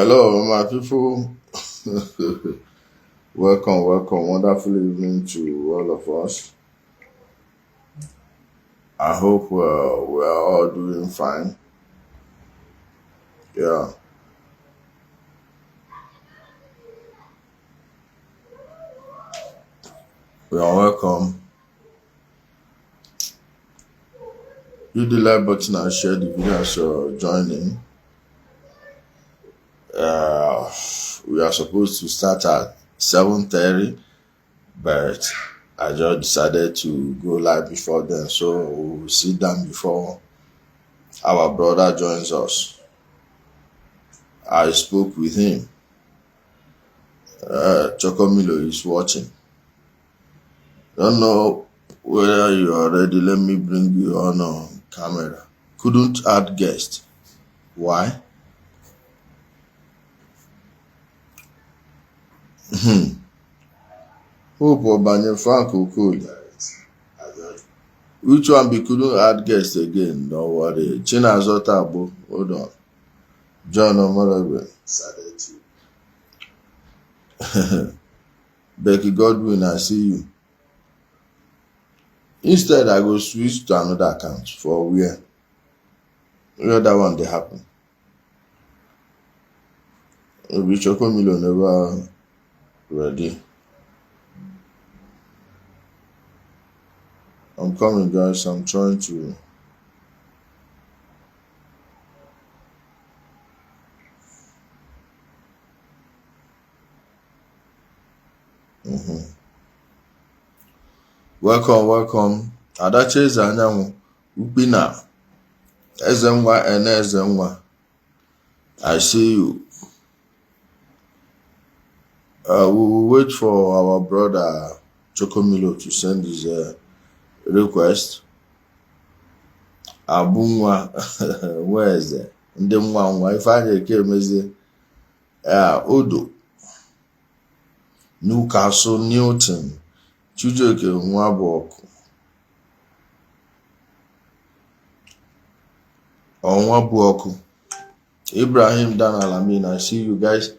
Hello, my people. welcome. Wonderful evening to all of us. I hope we're all doing fine. Yeah, we are welcome. Hit the like button and share the video as you're joining. We are supposed to start at 7:30, but I just decided to go live before then, so we'll sit down before our brother joins us. I spoke with him. Chokomilo is watching. Don't know whether you are ready. Let me bring you on camera. Couldn't add guest. Why? Hope Obanye Frank Okoli. Which one be couldn't add guest again? Don't worry. Chinazota Abu. Hold on. John Omenala. Becky Godwin, I see you. Instead, I go switch to another account for where that one they happen. Maybe Chokomilo never ready. I'm coming, guys. I'm trying to. Welcome. Adache Zanyamu, Upina, Ezenwa and Ezenwa. I see you. We will wait for our brother Chokomilo to send his request. Abunwa, where is it? Ndemwa, if I came as Odo, Newcastle, Newton, Chujoke, Mwabok, Onwabuoku, Ibrahim Dan Alamin. I see you guys.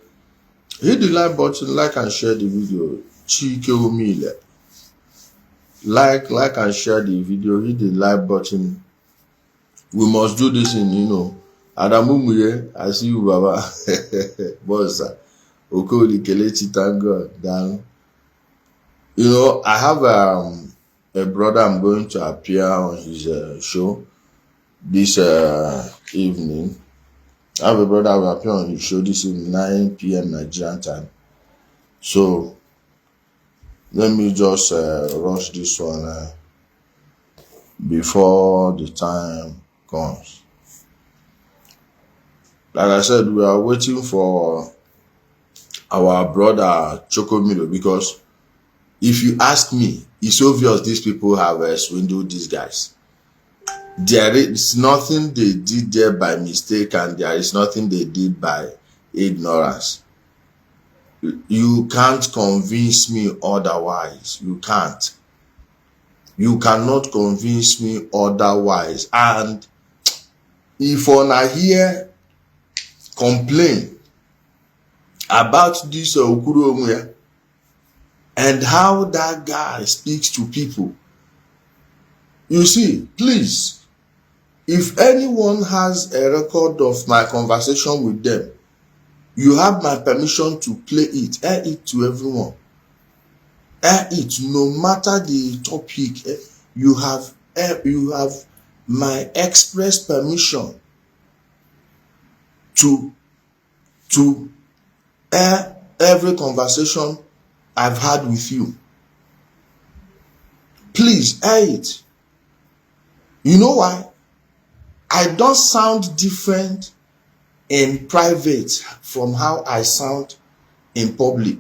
Hit the like button, like and share the video. Chike Omile. Like and share the video. Hit the like button. We must do this in, Adamumuye, I see you, Baba. Bossa. Okoli Kelechi, thank God. Dan. I have a brother I'm going to appear on his show this evening. I have a brother who will appear on his show this evening, 9 p.m. Nigerian time. So let me just rush this one before the time comes. Like I said, we are waiting for our brother Chokomilo, because if you ask me, it's obvious these people have swindled these guys. There is nothing they did there by mistake, and there is nothing they did by ignorance. You can't convince me otherwise. You can't. You cannot convince me otherwise. And if I hear complain about this Okwuluora and how that guy speaks to people, you see, please, if anyone has a record of my conversation with them, you have my permission to play it, air it to everyone. Air it, no matter the topic. You have my express permission to air every conversation I've had with you. Please air it. You know why? I don't sound different in private from how I sound in public.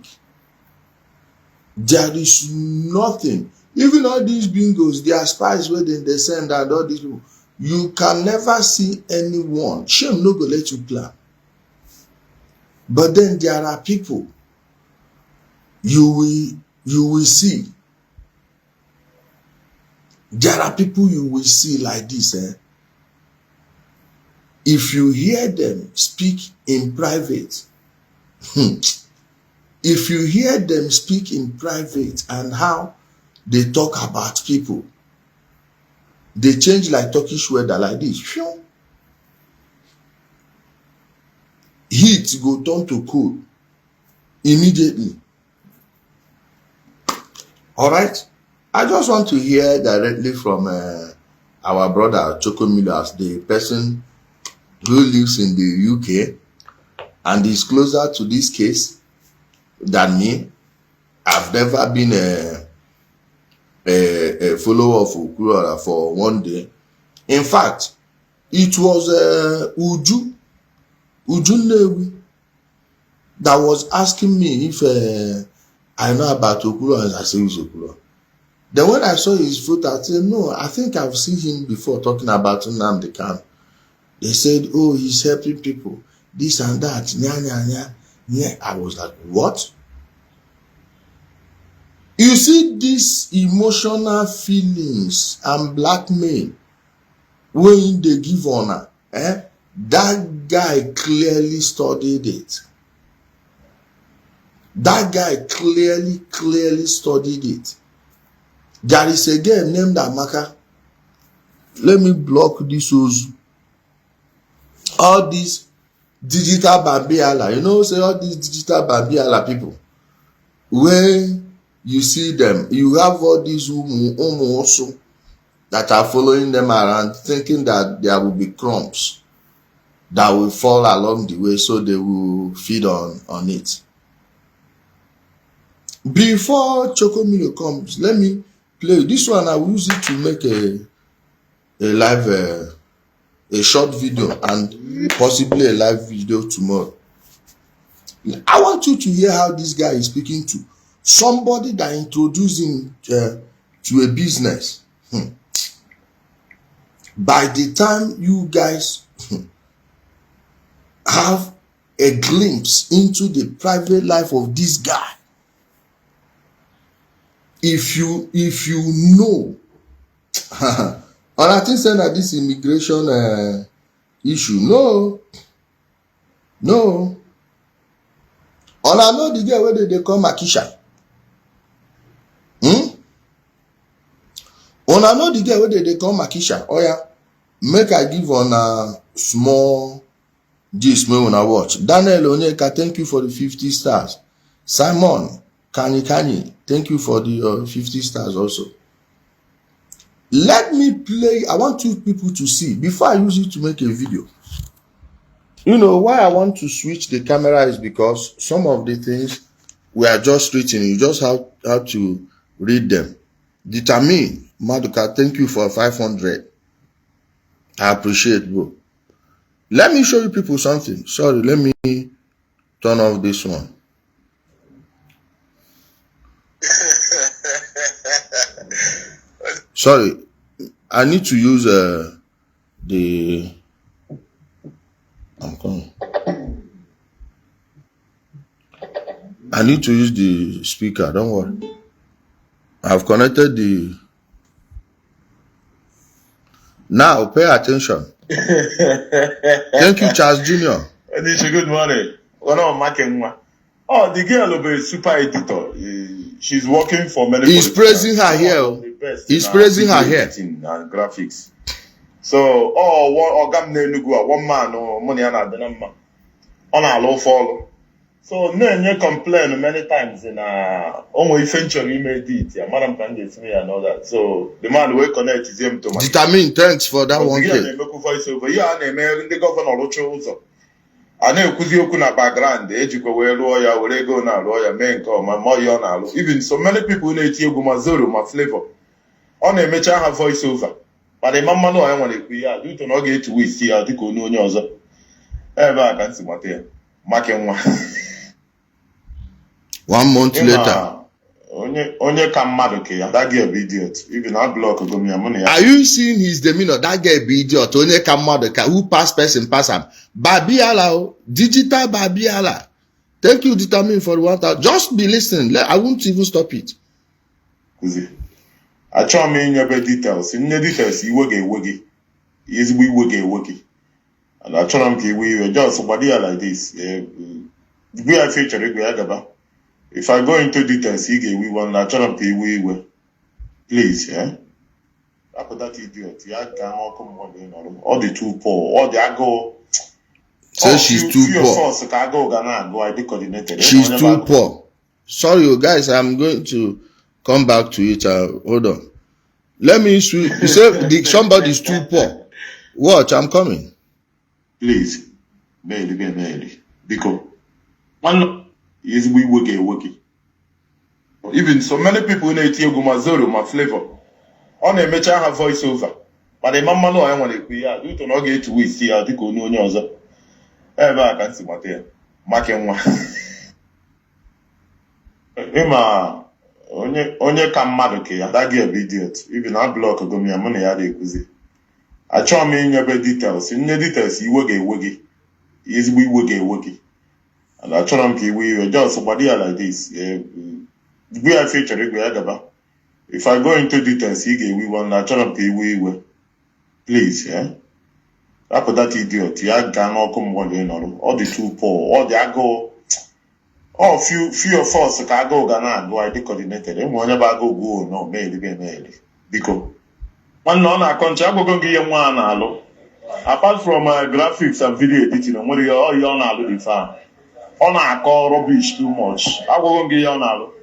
There is nothing. Even all these bingos, they are spies where they send, and all these people. You can never see anyone. Shame no go let you clap. But then there are people you will see. There are people you will see like this. If you hear them speak in private, If you hear them speak in private and how they talk about people, they change like Turkish weather like this. Heat go turn to cold immediately. All right. I just want to hear directly from our brother Chokomilo, as the person who lives in the UK and is closer to this case than me. I've never been a follower of Okwuluora for one day. In fact, it was Uju Newi that was asking me if I know about Okwuluora, and I said it's Okwuluora. Then when I saw his photo, I said, no, I think I've seen him before talking about Nnamdi Kanu. They said, oh, he's helping people, this and that, nya. I was like, what? You see, these emotional feelings and blackmail when they give honor, that guy clearly studied it. That guy clearly studied it. There is a girl named Amaka. Let me block this. All these digital Babiala, you know, say all these digital Babiala people, when you see them, you have all these also that are following them around, thinking that there will be crumbs that will fall along the way, so they will feed on it. Before Chokomilo comes, let me play this one. I will use it to make a live a short video and possibly a live video tomorrow. I want you to hear how this guy is speaking to somebody that introduced him to a business. By the time you guys have a glimpse into the private life of this guy, if you know, and I think saying that this immigration issue, no. And I know the girl where they call Makisha. And I know the girl where they call Makisha. Oh yeah, make I give on a small gist me when I watch. Daniel Onyeka, thank you for the 50 stars. Simon Kani, thank you for the 50 stars also. Let me play. I want you people to see before I use it to make a video. You know why I want to switch the camera is because some of the things we are just reading. You just have to read them. Determine Maduka, thank you for 500. I appreciate, bro. Let me show you people something. Sorry, let me turn off this one. Sorry, I need to use the. I'm coming. I need to use the speaker. Don't worry. I've connected the. Now pay attention. Thank you, Charles Jr. Ishi, good morning. Oh, the girl will be a super editor. She's working for many. He's praising her here. He's praising her here. And graphics. So, one man or money on a low follow. So, you complain many times in only eventually made it. Yeah, Madam can get me and all that. So, the man will connect his him to my. Determine, thanks for that one. Yeah, the governor also. I know Kuzioku na background, ejiko we lawyer, we go na lawyer, men come, my moyo na lo. Even so many people na Etiyogu ma zoro, ma flavor. On a mecha have voiceover. But the mama no I want to be do to not get to we see how to go no nyozo. Ever I can see what here. Making 1 month later. Onye come mad okay, that girl be idiot. Even I block go me money. Are you seeing his demeanor? That girl be idiot. Onye come mad okay. Who pass person pass him. Babiala, digital Babiala. Thank you, Determine, for 1,000. Just be listening. I won't even stop it. I try me in your details. In the details, you work a wiggy. We work a wiggy. And I try to give you just somebody like this. We are featuring Gaba. If I go into details, we want to try to please, yeah. After that idiot, all the too poor, all the ago. So she's too poor. She's too poor. Sorry, you guys, I'm going to come back to it. Hold on. Let me switch. You say somebody's too poor. Watch, I'm coming. Please. Bailey. Because one is we working. Even so many people in Isiagu, my zoro, my flavor. On a match, I have voiceover. But the mama know I want to be out. You do not get to we see how to go no other. Ever I can see what here. Marking one. Emma, onye come mad okay, and that get idiot. Even I block go me money had a kuzi. I try me in your details. In the details, you wuggy. Is we wuggy. And I try to we just somebody like this. We are featuring Gaba. If I go into details, we want to try to we please, yeah. After that idiot, you cannot come one day, all the too poor, all the ago. Oh, few of us can go Ghana go I coordinated. And whenever I go, no, maybe. Because one on our country, I go give you one allo. Apart from graphics and video editing, what do you all the fan? On our call rubbish too much. I go give you on allo.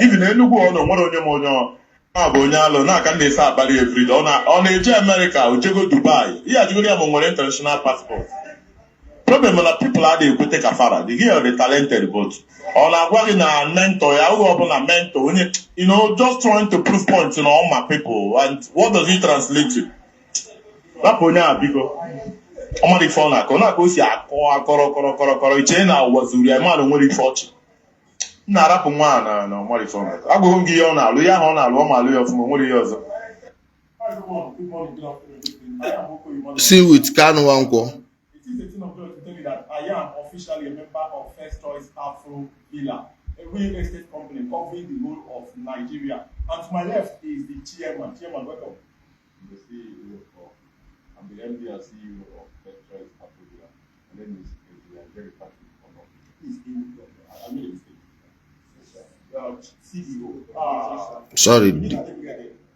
Even any go on one on your money. Abonyalo na can they say about every day on a America or go Dubai. Yeah, you have more international passport. Problem is that people are there to take a fara. They are the talented, but on a working a mentor, I will open a mentor, you know, just trying to prove points in all my people. And what does it translate to? That point now, because I'm on the phone. I can't go see a coro. China was the man who won 40. Nara one no more phone. I go give you on a lawyer on a woman of Memorials. See with Kanu Uncle. It is a thing of God to tell you that I am officially a member of First Choice Afro Villa, a real estate company covering the whole of Nigeria. And to my left is the chairman. Chairman, welcome. The CEO I'm the MD and CEO of First Choice Afro Villa. And then we are very happy to come up. He's in I made a mistake. CEO. Sorry,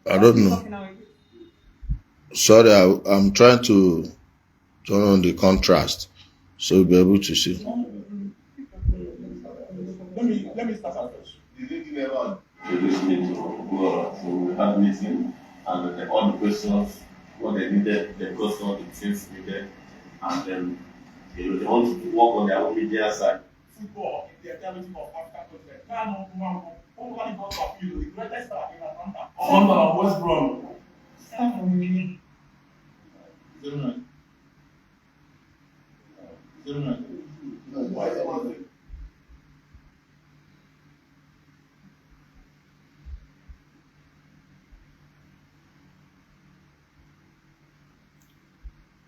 I don't know. Sorry, I'm trying to turn on the contrast so you'll be able to see. Let me start afresh. The lady never listening to go so we had meeting and all the questions, what they needed, they got all the things needed, and then they want to work on their own media side. Football in the entirety of African continent. Nobody got to appeal. The greatest star in Atlanta. On West Brom.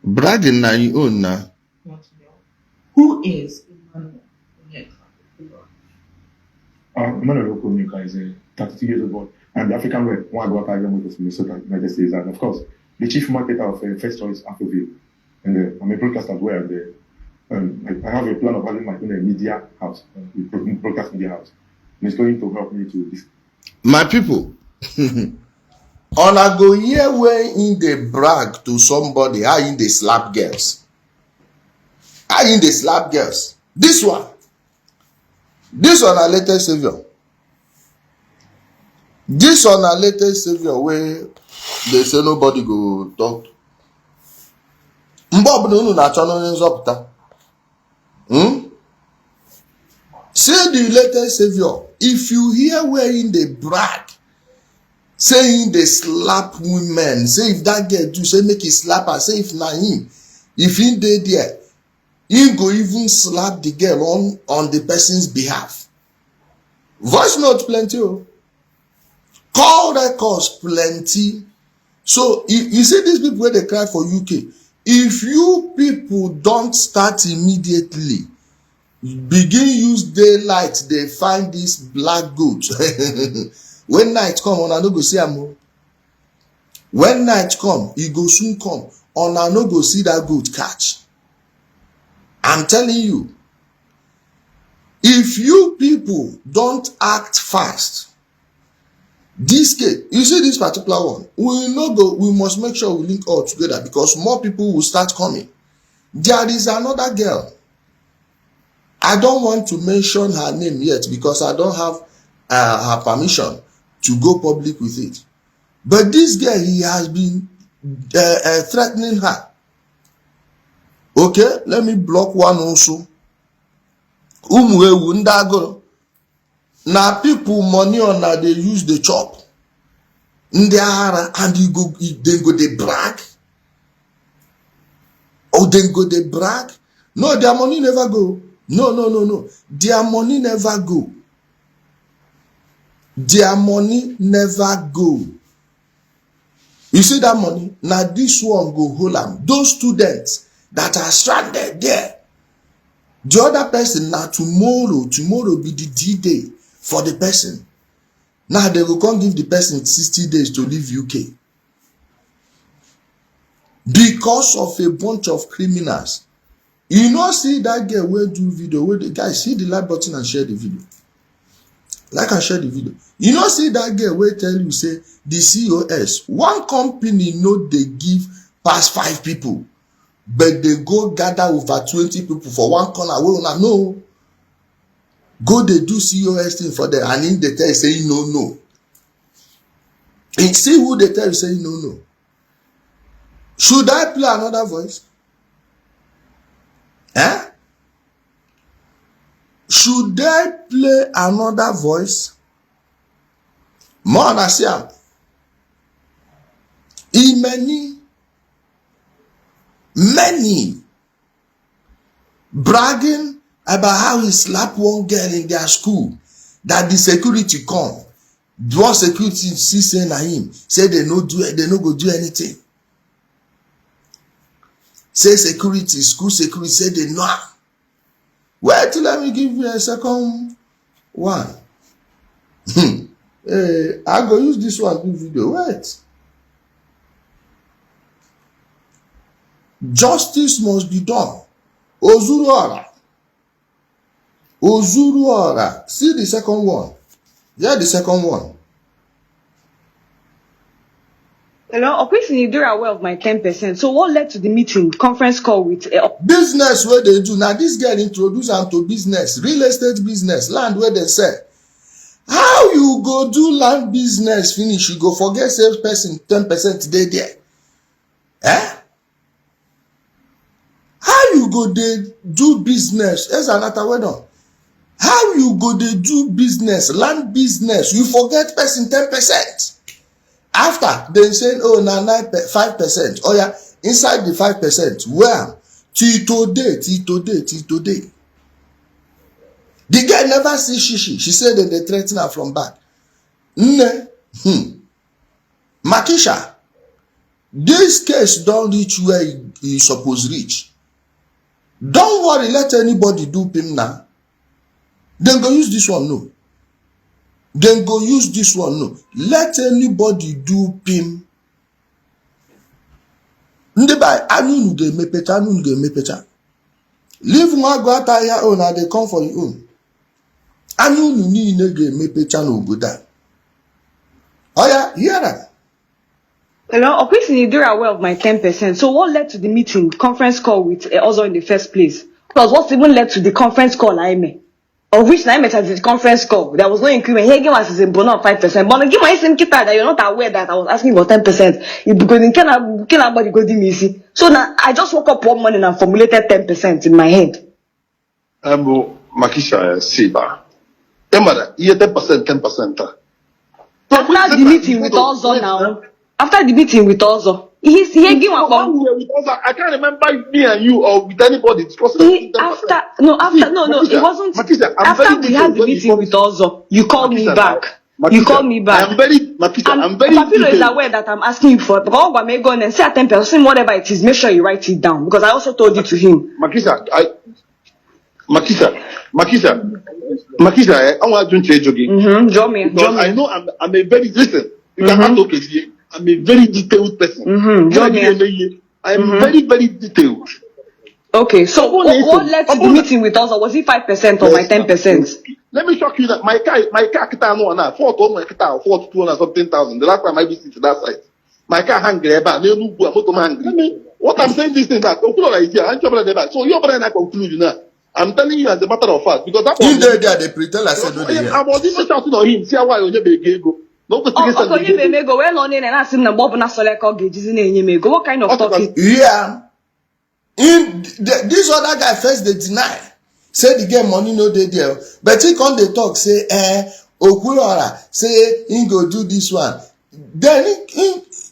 Bragging na you own now. Who is Emmanuel? Emmanuel Okwuluora is a 32 years old boy. I'm the African rep, one go Attire with Minnesota, United States, and of course, the chief marketer of First Choice Afroville. And I'm a broadcaster as well. I have a plan of having my own media house, broadcast media house. And it's going to help me to this. My people, on a go here where in the brag to somebody, how in the slap girls. How in the slap girls. This one our latest savior. This on our latest savior where they say nobody go talk. Mbob no na channel nzopta. Say the latest savior. If you hear wherein they brag, saying they slap women, say if that girl do, say make it slap her, say if na him, if he dey there, he go even slap the girl on the person's behalf. Voice note plenty. Call records plenty. So you see these people where they cry for UK. If you people don't start immediately, begin use daylight, they find this black goat. When night come, on I no go see am. When night come, e go soon come. On I no go see that goat catch. I'm telling you, If you people don't act fast, this case, you see this particular one, we will not go, we must make sure we link all together because more people will start coming. There is another girl. I don't want to mention her name yet because I don't have her permission to go public with it. But this girl, he has been threatening her. Okay, let me block one also. Now people money on that they use the chop. And they go they brag. Oh, then go they brag. No, their money never go. No. Their money never go. Their money never go. You see that money? Now this one go hold them. Those students that are stranded there. The other person now tomorrow be the D-Day for the person. Now they will come give the person 60 days to leave UK. Because of a bunch of criminals. You know, see that girl will do video where the guys see the like button and share the video. Like and share the video. You know, see that girl will tell you, say, the COS, one company know they give past 5 people, but they go gather over 20 people for one corner. We will know. Go they do COS thing for them, and in the tell you say no. And see who they tell you say no. Should I play another voice? Should I play another voice? More than say, many bragging about how he slapped one girl in their school, that the security come. One security see saying na him, say they no go do anything. Say security, school security, say they know. Wait till let me give you a second one. I go use this one do video. Wait. Justice must be done. Ozuruora. See the second one. Yeah, the second one. Hello, Okwuluora Ndigbo are aware of my 10%. So what led to the meeting, conference call with... business where they do. Now this girl introduce them to business, real estate business, land where they say. How you go do land business finish, you go forget salesperson 10% they there. How you go they do business? That's another word on. How you go they do business, land business, you forget person 10%. After they say, oh, now 5%. Oh yeah, inside the 5%. Well, till today. The girl never see Shishi. She said that they threaten her from back. Makisha, this case don't reach where he supposed reach. Don't worry, let anybody do him now. Then go use this one, no. Then go use this one, no. Let anybody do him. Ndeba anu ge mepecha. Leave one go Attire own and they come for your own. Anu ni ge mepecha no goda. Oh yeah, hear that. Hello, Okwuluora Ndigbo are aware of my 10%. So what led to the meeting, conference call with also in the first place? Because what even led to the conference call I made? Of which I met at the conference call, there was no increment. Here, give us a bonus of 5%. But give my same kita that you're not aware that I was asking for 10%. Because in Canada, go easy. So now I just woke up one morning and formulated 10% in my head. Makisha, Siba. Remember, you 10%. After the meeting with Ozo now, after the meeting with Ozo, he's here give I can't remember me and you or with anybody discussing. It wasn't. Makisha, after we had the meeting with Ozo, you called me back. You called me back. I'm very Papilo is aware that I'm asking you for. Because I'm going to go and say 10%, whatever it is, make sure you write it down. Because I also told it to him. Makisha, I want to change again. Draw me. I know I'm a very listen. You cannot talk again. I'm a very detailed person. Draw me. I'm very, very detailed. Okay, so what led to the meeting with us? Or was it 5% or my 10%? Let me shock you that my car no na 4 something thousand. The last time I visited that site, my car hang there, but what I'm saying this thing that Okwuluora is here, I'm trouble there. So you're going to conclude now. I'm telling you as a matter of fact, because that In there, they pretend I said no. I was even shouting on him. See why you be go. No, When on in and ask him what kind of talk is? Yeah. This other guy first they deny. Say the game money no dey there. But he come they talk, say, Okwuluora, say, he go do this one. Then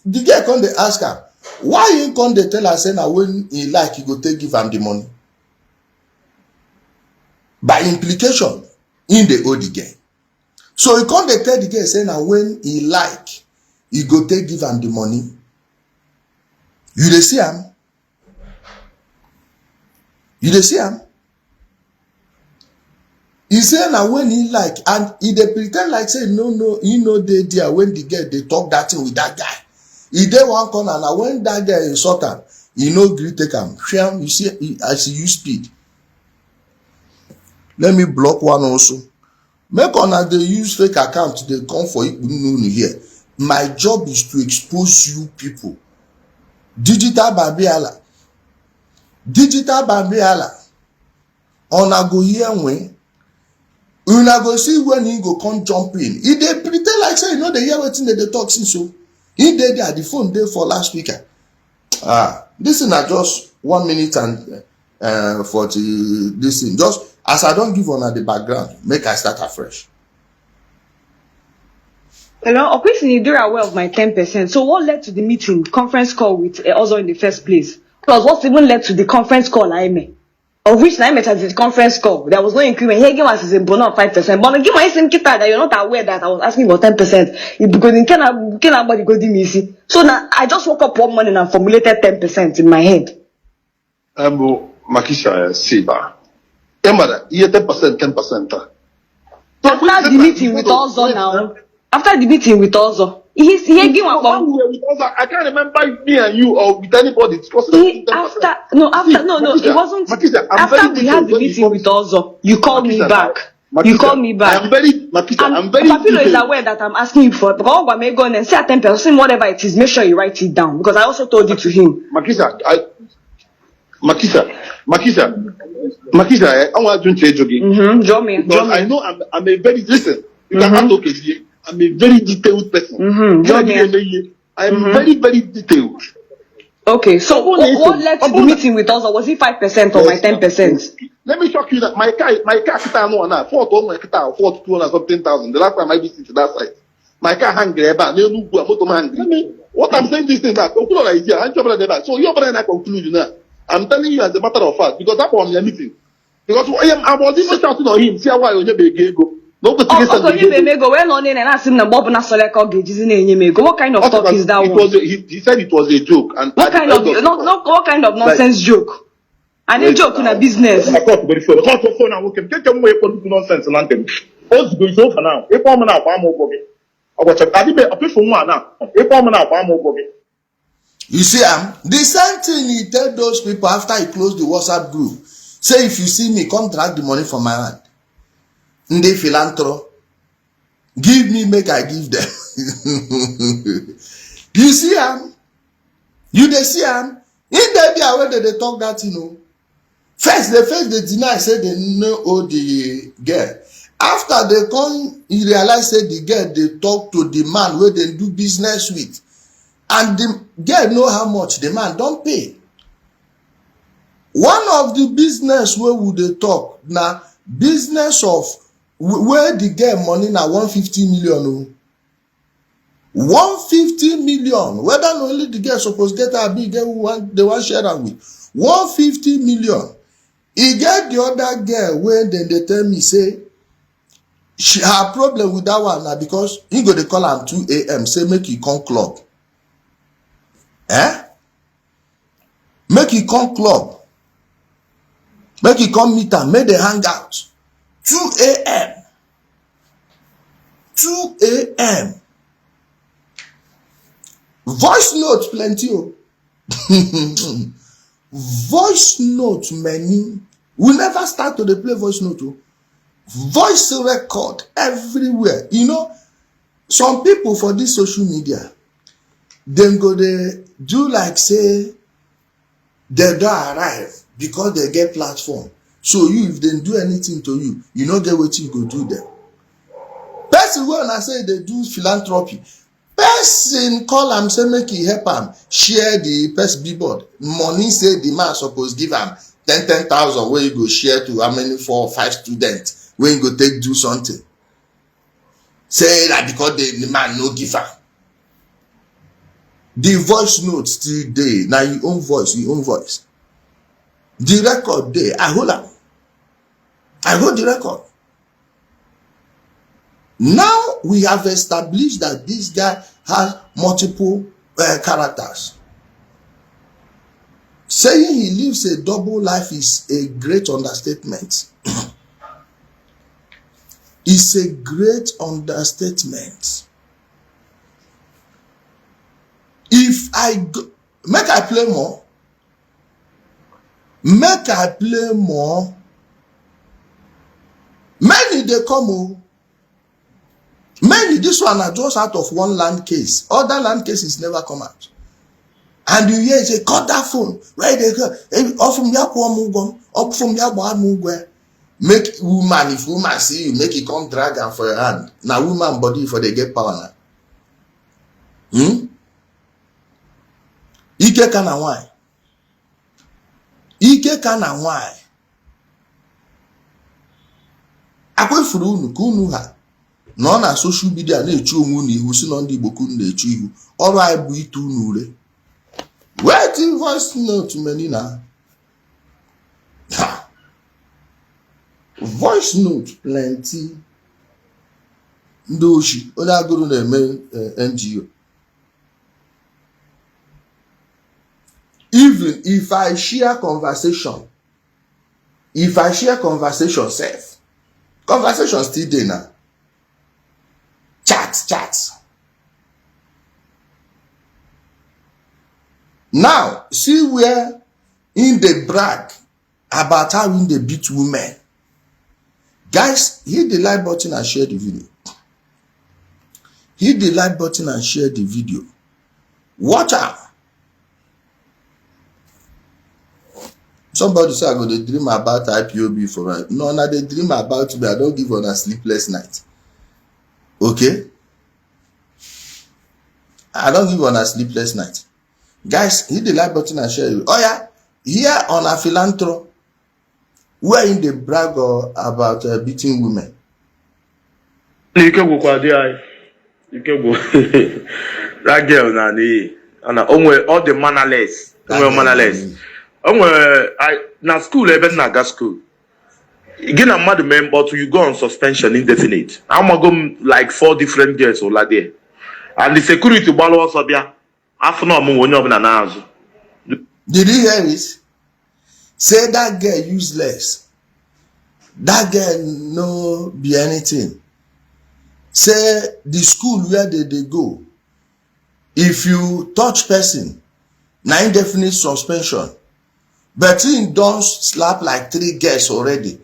the guy come they ask him, why he come they tell us, say, now when he like, he go take give him the money? By implication, in the owe the guy. So he come they tell the guy, say, now when he like, he go take give him the money. You dey see him? You dey see him? He say now when he like, and he dey pretend like say no, he no dey there when the girl they talk that thing with that guy. He dey one corner now when that guy insult him, he no gree take him. You see, as he use speed. Let me block one also. Make una dey use fake account they come for Igbo here. My job is to expose you people. Digital Babiala. Una go hear when. Una go see when he go come jump in. He dey pretend like say you know they hear wetin they talk since so. He dey there, the phone dey for last speaker. This thing na just 1 minute and 40 this thing. Just as I don't give una the background, make I start afresh. Hello, Okwuluora do aware of my 10%. So what led to the meeting, conference call with Ozo in the first place? Plus, what even led to the conference call I made? Of which I met at the conference call. There was no increment. Here, give us a bonus of 5%. But give my same kita that you're not aware that I was asking for 10%. Because in Canada, go do me. So now I just woke up one morning and formulated 10% in my head. Makisha Siba. Emma, you 10%. After the meeting with Ozo now. After the meeting with Ozo. He gave I can't remember me and you or with anybody discussing. It wasn't. Makisha, after we had the meeting with Ozo, you called me back. You called me back. I'm very Papilo is aware that I'm asking you for it. Because I'm going and say 10%, whatever it is, make sure you write it down. Because I also told it to him. Makisha, I want to change again. Because I know I'm a very listen. You cannot talk here. I'm a very detailed person. I'm very, very detailed. Okay, so what led to the meeting with us? Or was it 5% or my 10%? Let me shock you that my car no na 4 something thousand. The last time I visited that site, my car hang there, but what I'm saying this thing that Okwuluora is here, I'm trouble there. So you're going to conclude now. I'm telling you as a matter of fact because that was my meeting. Because I was even shouting on him. See why you be go. When on in and ask him what kind of talk is that one? He said it was a joke. And what kind of nonsense joke? And a joke in a business. You see, the same thing he tell those people after he closed the WhatsApp group. Say if you see me, come drag the money from my hand. Ndi philantro. Give me, make I give them. You see him? You they see him? In the area where they talk that, you know. First they deny, say they know the girl. After they come, he realize say the girl they talk to the man where they do business with. And the girl know how much the man don't pay. One of the business where would they talk now, business of where the girl money now 150 million. 150 million. Whether only the girl supposed to get a big girl they want share them with. 150 million. He get the other girl when then they tell me say she her problem with that one now because he go they call am 2 a.m. say make he come club. Make he come club. Make he come meet am, make they hang out. 2 a.m. 2 a.m. Voice note plenty. voice note many. We never start to dey play voice note. Oh. Voice record everywhere. You know, some people for this social media, them go they do like say they don't arrive because they get platform. So you, if they do anything to you, you know get what you go do them. Person when I say they do philanthropy, person call am say make he help am share the person billboard. Money say the man suppose give am 10,000 where you go share to how many 4 or 5 students when you go take do something. Say that because the man no give am. The voice note still there. Now your own voice, your own voice. The record there. I hold am. I hold the record. Now we have established that this guy has multiple characters. Saying he lives a double life is a great understatement. It's a great understatement. If I go, make I play more. Make I play more. Many they come oh. Many this one are just out of one land case. Other land cases never come out. And you hear say cut that phone. Where they go? Off from your up from your make woman, if woman see you, make it come drag am for your hand. Now woman body for they get power now. Ike kana why? Ike kana why? Akwe furu unu ka unu ha. No na social media na-echu onwe unu ihu si na Ndi Igbo kunu na-echu ihu. Ọrụ anyị bụ itu unu ure. Wait in voice note many na. Voice note plenty. Ndị oshi onye agụrụ na-eme NGO. Even if I share conversation, self, conversation still there now. Chat. Now, see where in the brag about how in the beat women. Guys, hit the like button and share the video. Hit the like button and share the video. Watch out. Somebody say I go to dream about IPOB for right. No, they dream about me. I don't give on a sleepless night. Okay? I don't give on a sleepless night. Guys, hit the like button and share it. Oh yeah, here on a philanthropy, where in the brag about beating women. You can go kwa dia. You can go. That girl na ni. Ana all the mannerless. Mannerless. Na school even na gas school. Again, I'm mad member to you go on suspension indefinite. I'm gonna go like 4 different girls or like there. And the security balo sabia. After no mo wonyo na nazo. Did you hear it? Say that girl useless. That girl no be anything. Say the school where they go. If you touch person, na indefinite suspension. But he don't slap like 3 girls already.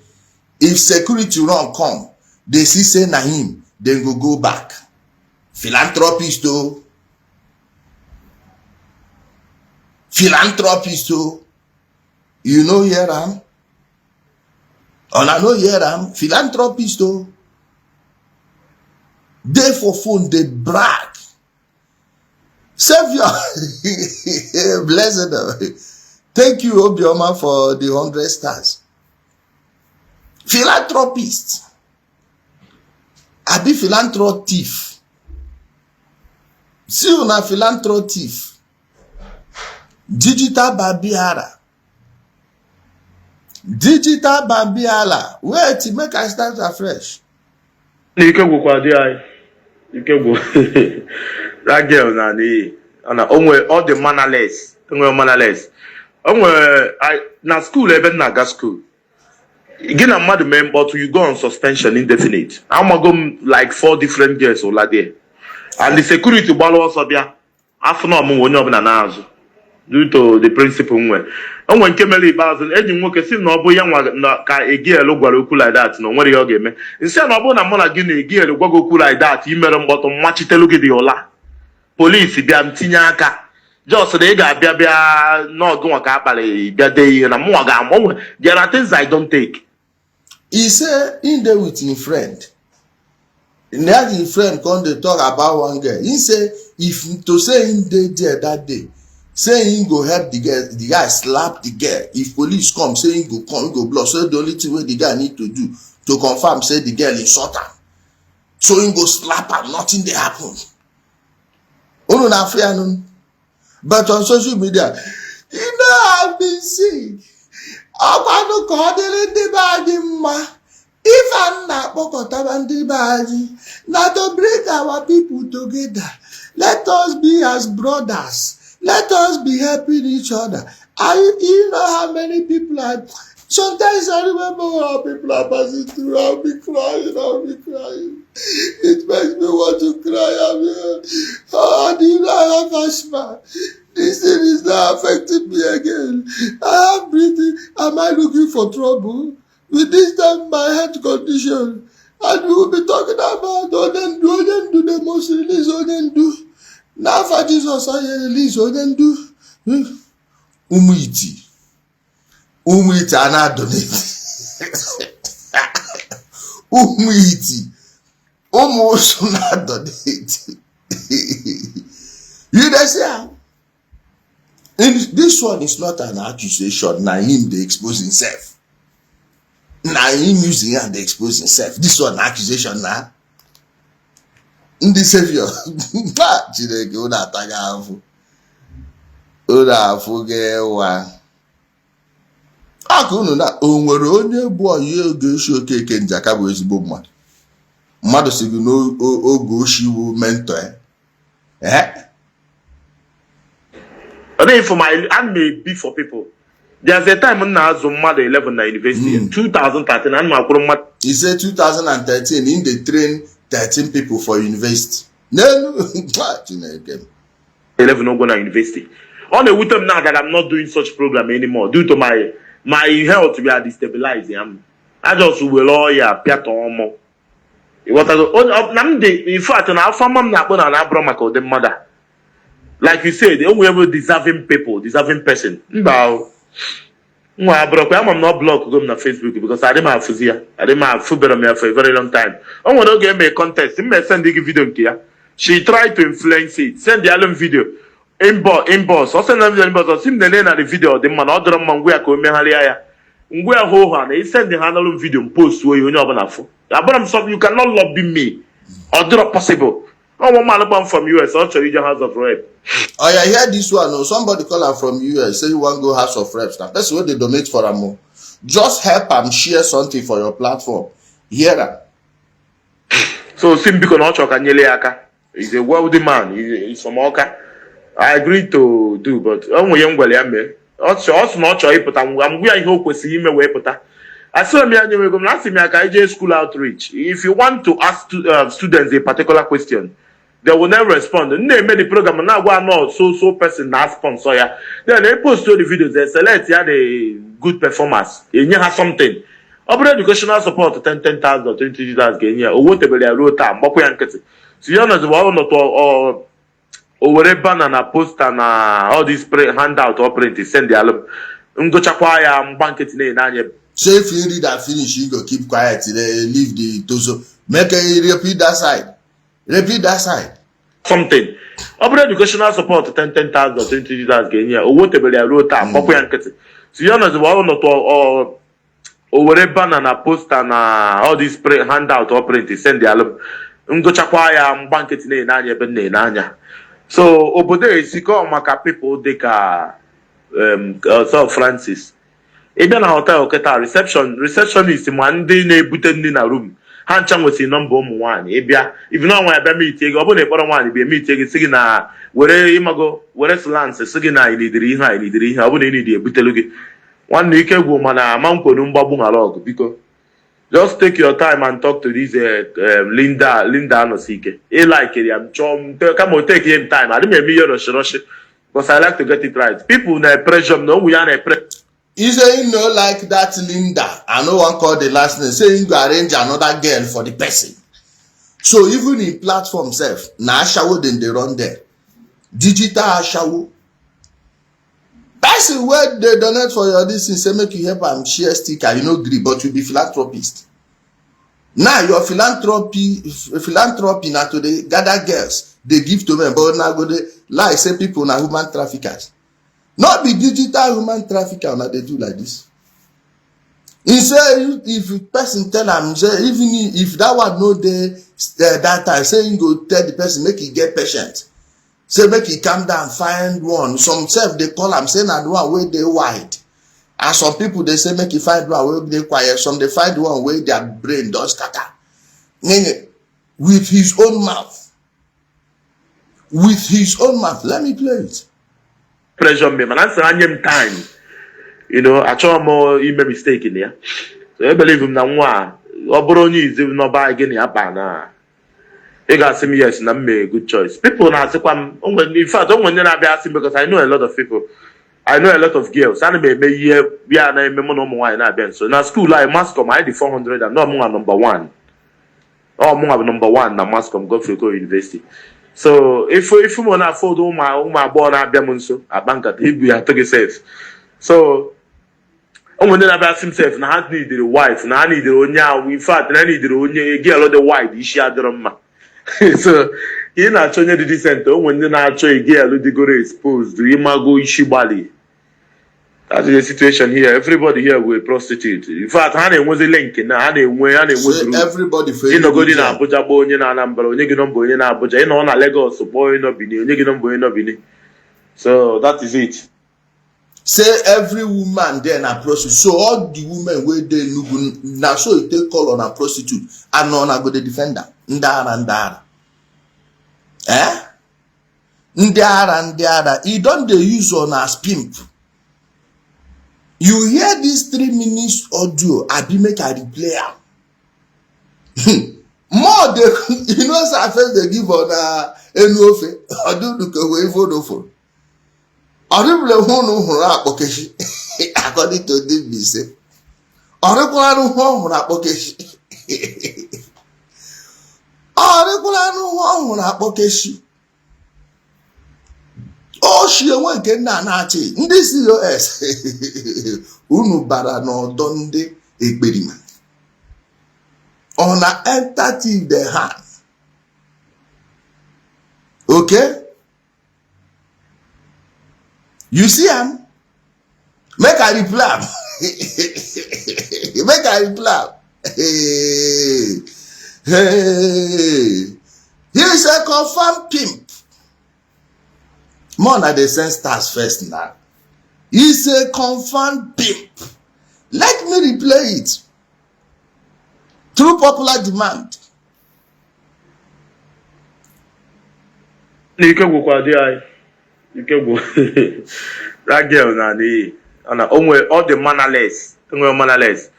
If security run come, they see say na him, then go back. Philanthropist though. Philanthropist though. You know hear am? And I know hear am. Philanthropist though. They for phone, they brag. Savior. Blessed. Thank you, Obioma, for the 100 stars. Philanthropist. I be philanthropist thief. See you na philanthropist thief. Digital Babiara. Digital Babiala. Wait, make I start afresh. You can go kwa dia. You can go. That girl na ni. Ana all the mannerless. Mannerless. Na school even na gas school. Again, I'm mad member to you go on suspension indefinite. I'm gonna go like 4 different girls or like there. And the security balo sabia. After no mo wonyo na nazo. due to the principle nwe onwe nke mere ikpeazụ eji nwoke si na ọ bụ ya nwa ka egielu gwara okwu like that na onwere ihe ọ ga-eme nsị na ọ bụrụ na mụ na gị na egielu gwa gị okwu like that imere mkpọtụ mmachitelu gị dị ụla polisi bịa m tinye aka just na ị ga-abịa bịa n'ọgụ nwa ka akpara bịa dee ihe na mụnwa ga-ama onwe there are things I don't take. He say in there with him friend. Now his friend come dey talk about one girl. He say if to say him dey there that day, say him go help the girl, the guy slap the girl. If police come, say him go come, him go block. So the only thing wey the guy need to do to confirm say the girl insult am. So him go slap am, nothing dey happen. Unu na fear nun. But on social media, you know I've been sick. Ọgbanu ka ọ dịrị ndị be anyị mma. If I'm not now to bring our people together, let us be as brothers. Let us be helping each other. You know how many people are. Sometimes I remember how people are passing through. I'll be crying. It makes me want to cry. Oh, do you know I have asthma? This thing is not affecting me again. I have breathing. Am I looking for trouble? With this time, my health condition, and we will be talking about Odendu, the most release Odendu. Now for Jesus, I release Odendu. Umiti ana donate. Umiti. Almost not donate. You know, say, this one is not an accusation. Now him they expose himself. Now him using and they expose himself. This one accusation now. Ndi savior. Chineke una ataga afu. Una afu gewa. Akunu na onwere onye bụ oyi ga-eshi okeke njaka bụ ezigbo mmadụ. Mmadụ si gị n'oge oshiwu mentor. For my and may be for people. There's a time when I was mother 11 na university in 2013 and my grandma. He said 2013 in they train 13 people for university. No, 11 no go na university. On the with them now that I'm not doing such program anymore due to my health we are destabilizing. I just will lawyer piato omo. What in fact na famam na akpọ na abro maka the mother. Like you said, they only have deserving people, deserving person. I'm not blocked on Facebook because I didn't have physia. I didn't have football for a very long time. I want to give me a contest. I send the video here. She tried to influence it. Send the album video. Inbox. Also send the inbox. Sim the name of the video. The man order man we are going to Halia. We are ho he send the handle video post where you know about you cannot lobby me. Or do not possible. Oh, man from US, also region House of Rep. Oh, yeah, hear this one. No, somebody call her from US, say you want to go House of Reps. Now, that's what they donate for them. Just help them share something for your platform. Hear that. So, Simbiko Nocho he's a wealthy man. He's from Oka. I agreed to do, but I'm young William. Also, not sure, but I'm going to see him away. I saw me at school outreach. If you want to ask students a particular question, they will never respond. Then they made the program now one not so person that sponsor ya. Then they post all the videos. They select the good performance. And you have something. Open educational support 10,000 or 20,000 Kenya or whatever they wrote time. So you know the one or whatever na poster na all these handout or print send the album. Go chakwaya banket na. So if you read that finish, you go keep quiet. Leave the torso. Make a repeat that side. Repeat that side. Something. Open educational support 10,000 or 20,000 Kenya or whatever they wrote time. So you know the one or whatever na poster na all these handout or print send the album. Go chakwaya banket na. So obodo esiko maka people deka South Francis. Even hotel keta receptionist man ndị na-ebute ndị na room ha ncha nwesi number ụmụ nwaanyị ịbịa if no nwa abịa meet ego ọ bụ na ịkpọrọ nwaanyị bịa meet ego sị gị na were ịmago were slants sị gị na ilidiri ihe ọ bụ na ịnidi ebutelu gị nwanne ike gwụ mana ama nkwonu mgbagbu ngara ọgụ biko just take your time and talk to this Linda anọsi ike like ya chọọ kama o take him time adị m eme ihe roshi because I like to get it right. People na pressure no we are pressure. You say you know like that Linda, I no one call the last name, say you go arrange another girl for the person. So even in platform self, na ashawo then they run there. Digital ashawo. Person where they donate for your this thing, say make you help am share sticker, you know gree, but you be philanthropist. Now your philanthropy na to the gather girls, they give to them, but now go they lie say people na human traffickers. Not be digital human trafficker na they do like this. He say if person tell am say even if that one no dey that time, say you go tell the person make he get patient. Say make he calm down, find one. Some self they call am say na the one wey dey wide. And some people they say make he find one wey dey quiet. Some they find one wey their brain don scatter. With his own mouth. With his own mouth. Let me play it. Pressure me, man. That's the time. You know, I try more make mistake in there. So I believe him now. Obroni is even not buy again. You got some yes, and I'm a good choice. People now say, in fact, don't when you're asking because I know a lot of people. I know a lot of girls. I may we are na no more in our so now school like Mascom, I did 400 and no more number one. Oh, more number one na Mascom go for university. So if you want to afford my born at Bemunso, a bank at Igbo, I took it safe. So when they have asked himself, now I need the wife, now I need the onya. In fact, I need the onya girl of the white. Ishi Adroma. So you know, Chonya the center when they now show a girl who go exposed. You might go Ishi Bali. That's the situation here. Everybody here will prostitute. In fact, Hane was a link now. Hane was everybody for you know go in Abuja boy in Anambra, you know boy in Abuja, you know on Lagos boy no bini, you know boy no bini. So that is it. Say every woman then a prostitute. So all the women where they look now so it take call on a prostitute and no na go the defender. Ndara. Eh? Ndara. He don't they use on as pimp. You hear this 3 minutes audio, I be make a replay. More they you know so first they give on enuofe. I do look away for phone. Orible hunu huru akpokeshi. According to this be say. Orikwanu huru akpokeshi. Orikwanu huru akpokeshi. Oh, she went get na-achị ndị COS unu bara n'ọdọ ndị ekperima ọ na enter the hand. Okay, you see am make I reply make I reply. Hey, he is a confirmed pimp. More than they send stars first now. He's a confirmed pimp. Let me replay it. Through popular demand. That girl na all the mannerless.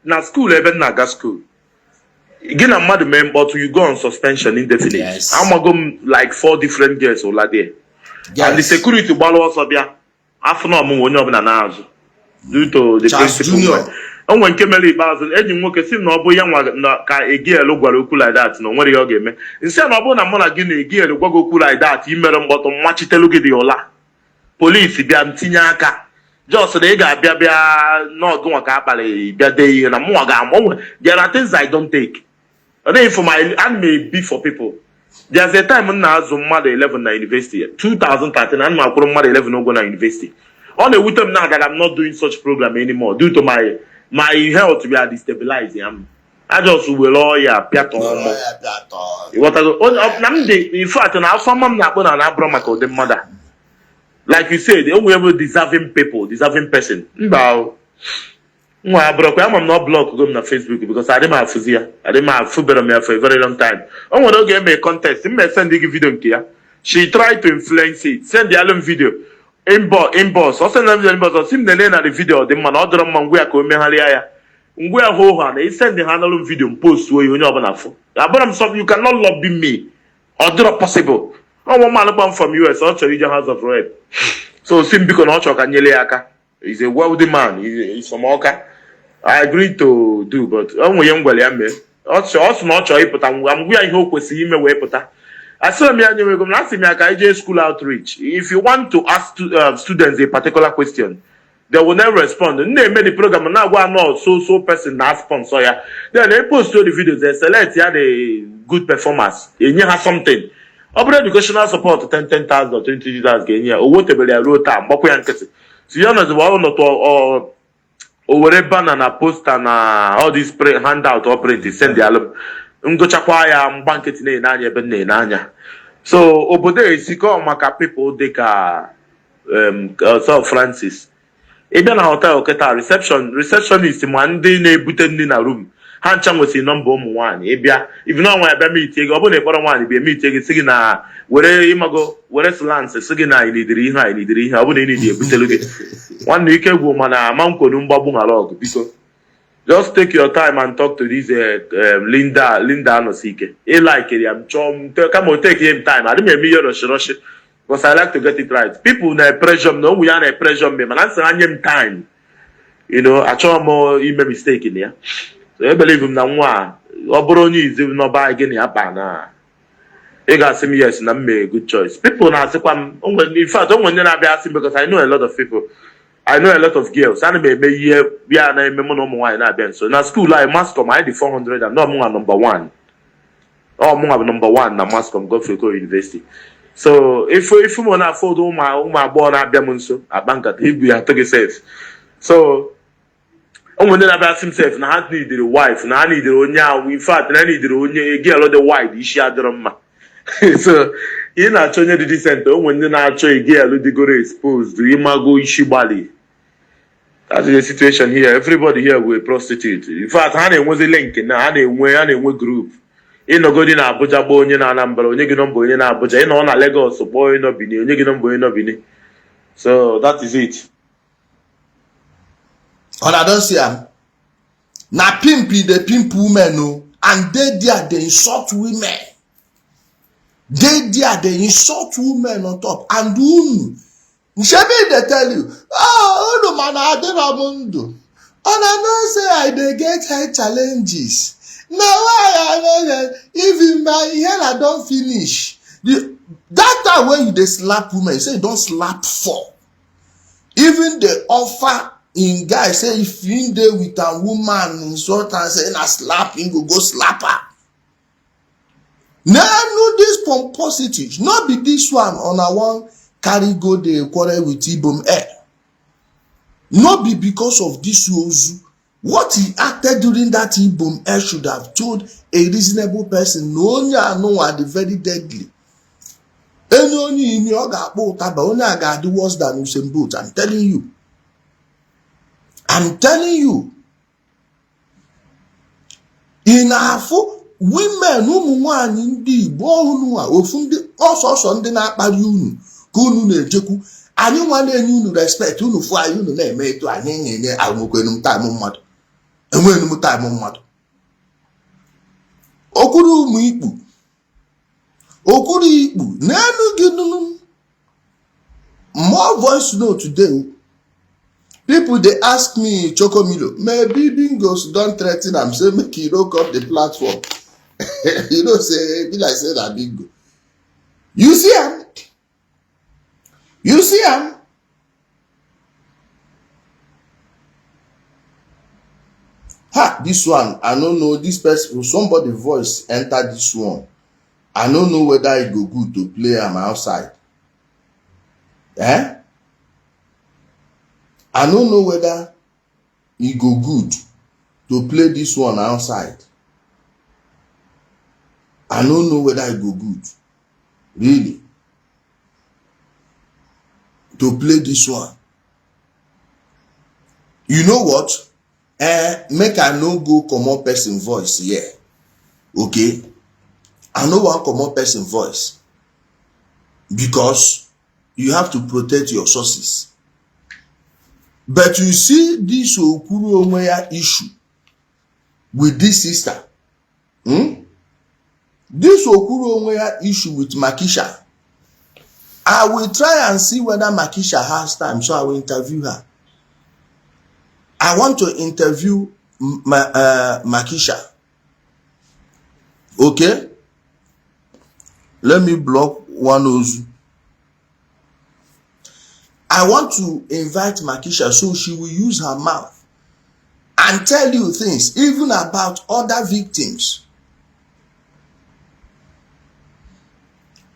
Na school even na school. Again, I'm mad man, but you go on suspension indefinitely. Yes. I'm gonna go like 4 different girls over there. Yes. And the security ball was up here. After no more due to the principal. And when Kemeli Basil, Edwin Walker seemed no boy young a girl go like that. No, what do you get me? Instead of a man again a girl go like that, you made them bottom match it look at the ola. Police, be Antinyaka. Just they got not going to day and I'm there are things I don't take. And then for my and may be for people. There's a time when I was mother 11 na university. 2013 and my mother 11 no go na university. On the with them now that I'm not doing such program anymore due to my health we are destabilizing. I just will lawyer piato. What in fact and our mom na go na abro the mother. Like you said, they only deserving people, deserving person. Bow. I'm not blocked on Facebook because I didn't have physia. I didn't have football for a very long time. I want to get me a contest. He send the video here. She tried to influence it. Send the album video. Inbox. Also send them the inbox. Sim the name of the video. The man order man we are going to halia. We are ho he send the handle video post where you know about. But I'm sorry, you cannot lobby me. Order possible. One man born from US, also region House of Rep. So Simbiko no choka nyeleaka. He's a wealthy man. He's from Oka. I agreed to do, but young me. Also not sure but I'm we are hope we see him away put. I saw me anyway go last me aka school outreach. If you want to ask students a particular question, they will never respond. Name the program now one not so person na sponsor ya. Then they post to the videos, they select the good performance. And you have something. Open educational support 10,000 or 20,000 Kenya or whatever they wrote down. But we are so you know the one or whatever na poster na all these handout operate send the album. Ngochakwa ya banket na anya ebe na anya. So obodo esiko maka people deka Sir Francis. Ebe na hotel oketa receptionist ma ndị na-ebute ndị na room. Ha ncha nwesi nọmba ụmụ nwaanyị ịbịa even na nwa ebe meet ego ọ bụ na ịkpọrọ nwaanyị bịa meet ego sị gị na were ịmago were slants sị gị na ilidiri ihe ọ bụ na ịnidi ebutelu gị nwanne ike gwụ mana ama nkwonu mgbagbu ghara ọgụ biko just take your time and talk to this Linda Anosike like ya m chọọ kama take him time adị m eme ihe rush because I like to get it right people na pressure na onwe ya na pressure me mana nsị anye m time achọrọ m ime mistake in ya. So I believe him na nwa ọ bụrụ onye izi n'ọba anyị gịnị akpa na ị ga-asị m yes na mme good choice. People na-asịkwa m in fact o nwere na-abịa asị because I know a lot of people. I know a lot of girls. Ana m eme ihe bịa na eme mụ na ụmụ nwaanyị na-abịa nso na school anyị mascom anyị dị 400 and ọmụnwa number 1. Ọmụnwa bụ number 1 na mascom Godfrey University. So if mụ na-afọdụ ụmụ agbọghọ na-abịa m nso akpa nkata igwu ya atụ gị safe. So when they have himself, na ha needed a wife, na ha needed onye in fact, na needed onye girl the wide Ishi adroma. So you na chonye the decent when they na cho a girl the go exposed, you go Ishi Bali. That's the situation here. Everybody here will prostitute. In fact, Hane was a link na Hane we group. In no go in Abuja boy na Anambra, onye gi number onye na Abuja, in na Lagos boy no bini, onye gi number no bini. So that is it. And I don't see am. Na pimpy the pimp women no, and they insult women. They insult women on top. And Shebi they tell you, no man I dey ramundo. And I don't say they get high challenges. Now I know even my hair I don't finish. That time when you slap women, you say you don't slap for. Even the offer in guy say if you dey with a woman insult and say na slap him go slap her. Now know this pomposity, not be this one on a one carry go the quarrel with Ibom air. Not be because of this Ozu. What he acted during that Ibom air should have told a reasonable person. No, no, are the very deadly. Any only in your gabo taba only I got worse than Usain Bolt. I'm telling you. I'm telling you. Inafo women ụmụ nwaanyị ndị Igbo ọhụrụ a ofu ndị ọsọsọ ndị na-akparị unu ka unu na-ejekwu anyị nwa na-enye unu respect unu fụ anyị unu na-eme etu anyị na-enye enwekwenu m time mmadụ enwenu m time mmadụ okwuru ụmụ ikpu n'elu gị nunu more voice note today. People they ask me, Chokomilo, maybe bingos don't threaten them, say make you look up the platform. Say, be like say that bingo. You see him? Ha, this one, I don't know, this person, somebody voice enter this one. I don't know whether it go good to play am outside. I don't know whether it go good to play this one outside. I don't know whether it go good, really, to play this one. You know what? Make I no go comot person voice here. Okay? I no wan comot person voice because you have to protect your sources. But you see this Okwuluora issue with this sister. This Okwuluora issue with Makisha. I will try and see whether Makisha has time, so I will interview her. I want to interview Makisha. Okay? Let me block one Ozu. I want to invite Makisha so she will use her mouth and tell you things, even about other victims.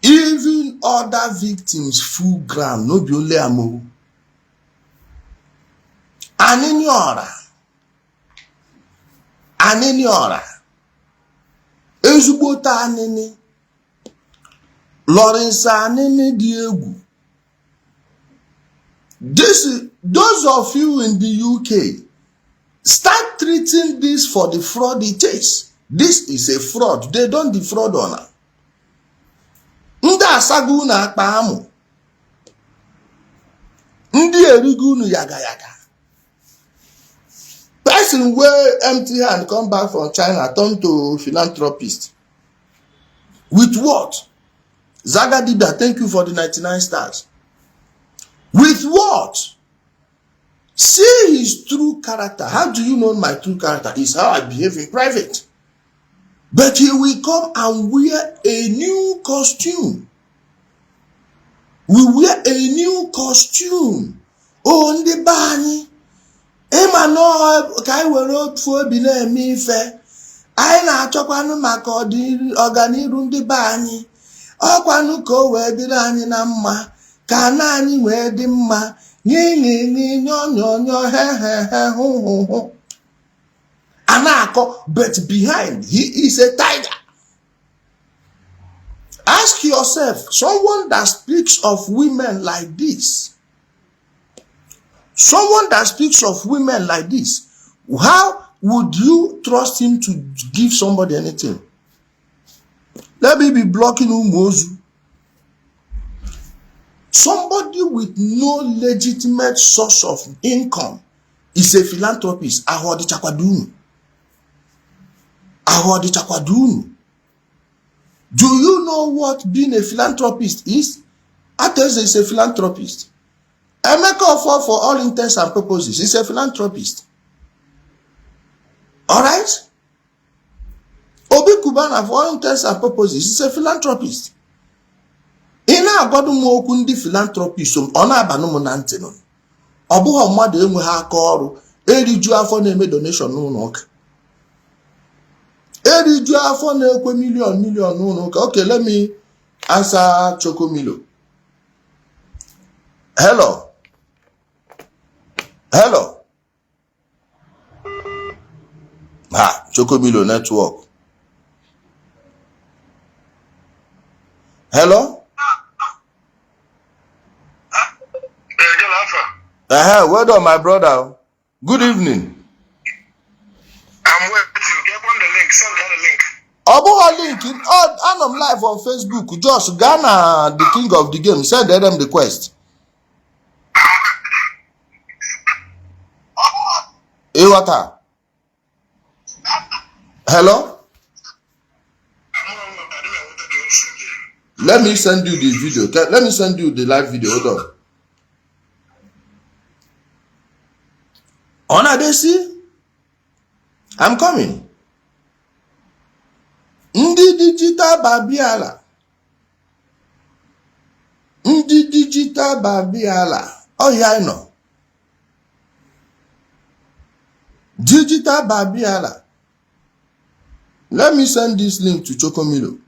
Even other victims full ground, no be only amo. Anini ora. Ezubota anini. Lawrence anini Ndi Igbo. Those of you in the UK, start treating this for the fraud it is. This is a fraud. They don't defraud on her. Ndị asagu na akpa amụ. Ndị erigu nu yaga yaga. Person where empty hand come back from China turn to philanthropist. With what? Zaga Dida, thank you for the 99 stars. With what? See his true character. How do you know my true character? Is how I behave in private. But he will come and wear a new costume. We wear a new costume. Oh, Ndi Bani. Ema no kai wero fu bi na eme ife. Anyị na-achọkwanụ maka ọganiru Ndi Bani. Ọkwanụ ka o wee dịrị anyị na mma. Ka na anyị wee dị mma. Nye nyo he hu. Anako, but behind he is a tiger. Ask yourself, someone that speaks of women like this, how would you trust him to give somebody anything? Let me be blocking Umozu. Somebody with no legitimate source of income is a philanthropist. Ahodi Chakwadunu. Do you know what being a philanthropist is? Attire is a philanthropist. Emeka for all intents and purposes is a philanthropist. Alright? Obi Kubana for all intents and purposes is a philanthropist. Ina agwadu m okwu ndị philanthropist ọ na-abanụ m na ntị nọ. Ọ bụghị mmadụ enwe ha aka ọrụ eriju afọ na-eme donation n'ụlọ ụka. Eriju afọ na-ekwe million n'ụlọ ụka. Okay, let me answer Chokomilo. Hello. Chokomilo network. Hello. Well done, my brother. Good evening. I'm waiting. Get on the link. Send her the link. Obo link. I'm live on Facebook. Just Ghana, the king of the game. Send them the quest. Iwata. Hello? Let me send you the video. Let me send you the live video. Hold on. Ona Desi, I'm coming. Ndi digital babiala. Oh yeah, I know. Digital babiala. Let me send this link to Chokomilo.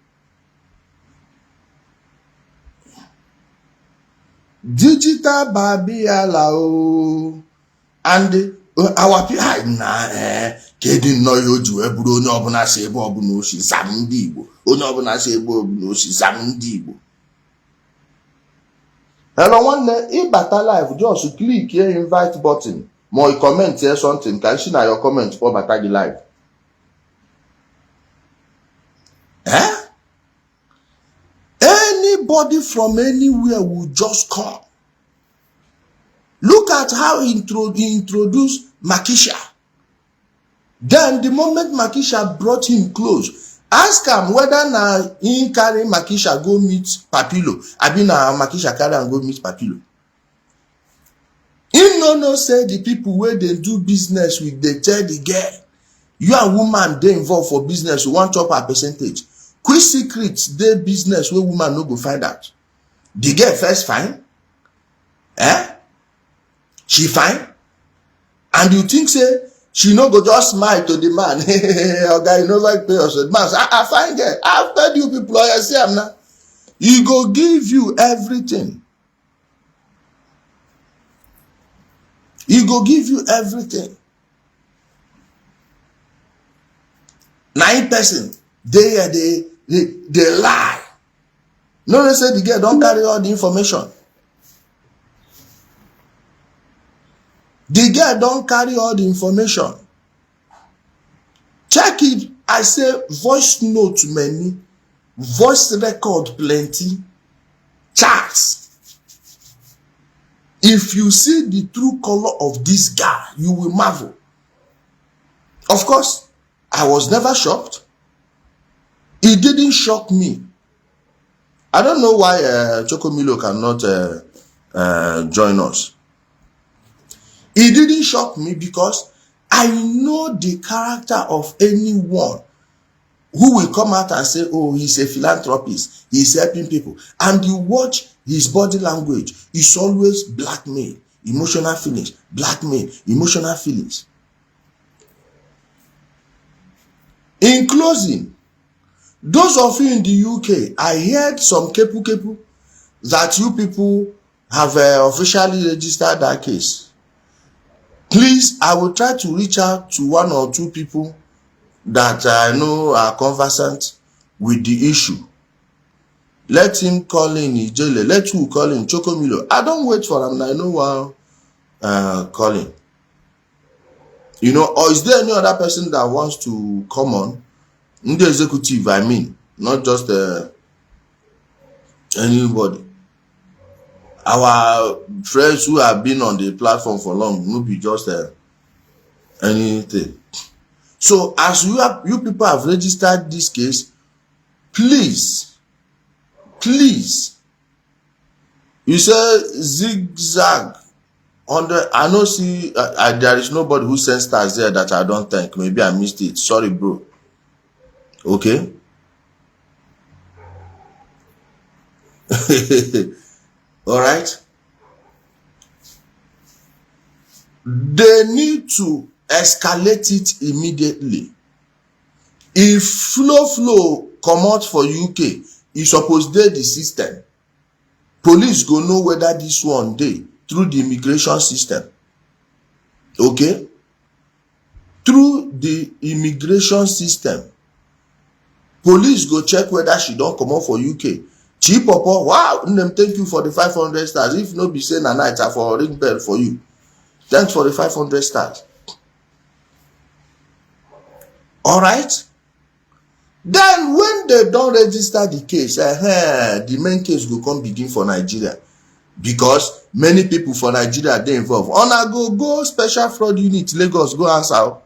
Digital babiala oh. And our people kedin no yoju eburu onye obuna se ebe obuna oshi zam Ndi Igbo onye obuna se ebe obuna oshi zam Ndi Igbo. Hello one ibata live just click here invite button more comment here something can see na your comment for batagi live. Anybody from anywhere will just come. Look at how he introduced Makisha. Then the moment Makisha brought him close, Ask him whether na he carry Makisha go meet Papilo. Abi na Makisha carry and go meet Papilo. He no say the people where they do business with, they tell the girl, you and woman they involved for business, you want chop her percentage. Quick secrets, they business where woman no go find out. The girl first fine. She fine. And you think say, she no go just smile to the man. Okay, you never pay us. Man, I find girl. I've told you people, I see am now. He go give you everything. He go give you everything. 9 person, they lie. No, they say the girl don't carry all the information. The girl don't carry all the information. Check it. I say voice note many, voice record plenty, charts. If you see the true color of this guy, you will marvel. Of course, I was never shocked. It didn't shock me. I don't know why Chokomilo cannot join us. It didn't shock me because I know the character of anyone who will come out and say, oh, he's a philanthropist, he's helping people. And you watch his body language, it's always blackmail, emotional feelings, blackmail, emotional feelings. In closing, those of you in the UK, I heard some kepu that you people have officially registered that case. Please, I will try to reach out to 1 or 2 people that I know are conversant with the issue. Let him call in Ijele. Let you call in Chokomilo. I don't wait for him. I know while calling. You know, or is there any other person that wants to come on? Ndi executive, I mean, not just anybody. Our friends who have been on the platform for long, no be just anything. So as you people have registered this case, please, you say zigzag I know see there is nobody who sends stars there that I don't thank. Maybe I missed it. Sorry, bro. Okay. All right. They need to escalate it immediately. If flow come out for UK, you suppose dey the system. Police go know whether this one dey through the immigration system. Okay? Through the immigration system. Police go check whether she don't come out for UK. Cheap papa, wow, thank you for the 500 stars. If no be say na night, I for ring bell for you. Thanks for the 500 stars. All right? Then when they don't register the case, the main case will come begin for Nigeria. Because many people for Nigeria they involved. Ona go special fraud unit, Lagos, go answer.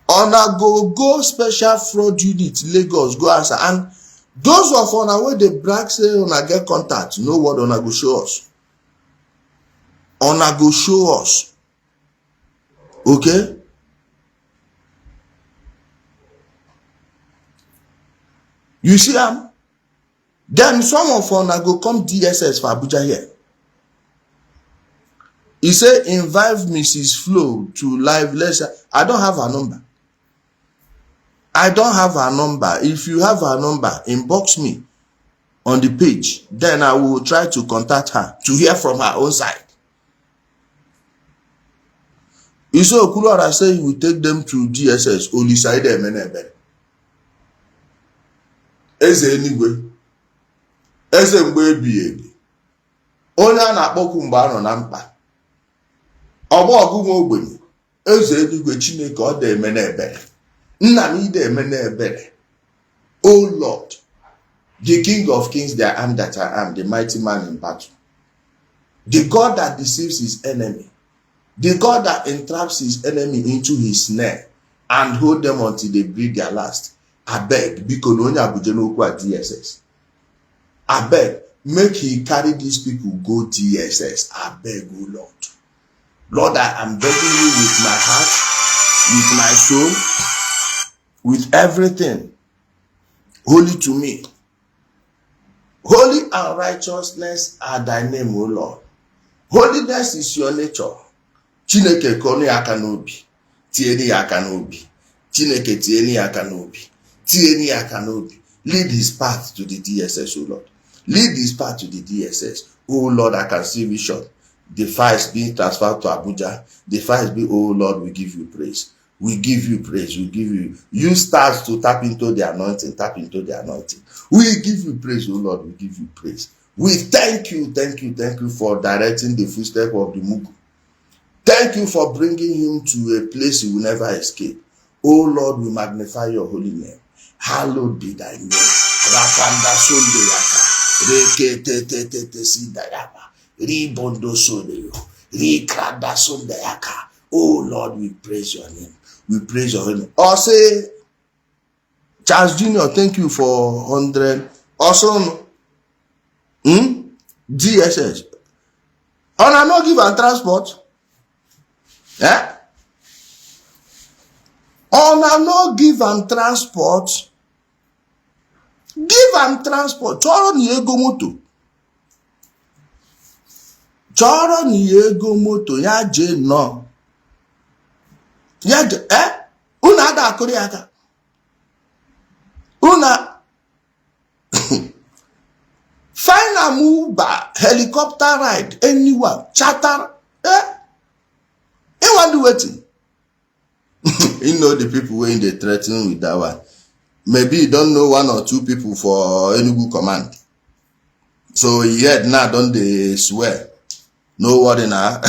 Ona go special fraud unit, Lagos, go answer. And those of una where they brag say una get contact, know what una go show us. Una go show us. Okay? You see am? Then some of una go come DSS for Abuja here. He say invite Mrs. Flo to live. I don't have her number. I don't have her number. If you have her number, inbox me on the page. Then I will try to contact her to hear from her own side. You say Okwuluora say you will take them to DSS. Only side them. Eze anyway. Eze mgbe ebi. Onye a na-akpọkwu mgbe anọ na mkpa. Ọgbọ ọgụ nwe ogbenye. Eze eluigwe Chineke ọ dị eme n'ebere. Nna m ide eme n'ebere. Oh Lord, the King of Kings, the I am that I am, the mighty man in battle. The God that deceives his enemy. The God that entraps his enemy into his snare and hold them until they breathe their last. abeg biko na onye Abuja n'okwu a DSS, abeg make he carry these people go DSS, abeg o Lord. Lord, I am begging you with my heart, with my soul, with everything. Holy to me. Holy and righteousness are thy name, O Lord. Holiness is your nature. Chineke konu aka n'obi. Tieni aka n'obi. Chineke tieni aka n'obi. Tieni aka n'obi. Lead his path to the DSS, O Lord. Lead his path to the DSS. Oh Lord, I can see vision. The files being transferred to Abuja. The files be, oh Lord, we give you praise. We give you praise. We give you. You start to tap into the anointing. Tap into the anointing. We give you praise, oh Lord. We give you praise. We thank you for directing the footstep of the Mugu. Thank you for bringing him to a place he will never escape. Oh Lord, we magnify your holy name. Hallowed be thy name. Rakanda sonde yaka. Reke te te sidayama. Ribondo sodeyo. Rikranda sonde yaka. Oh Lord, we praise your name. We praise your name. Also, Charles Jr., thank you for 100. Also, DSS. On a no give and transport. Eh? On a no give and transport. Give and transport. Choro ni ego moto. Choro ni ego moto. Ya je no. Ya je, una ada akuri aka. Una. Find a Uber, helicopter ride, anyone, charter. You want to do waiting. You know the people when they threaten with that one. Maybe you don't know one or two people for Enugu command. So yet now don't they swear. No worry now.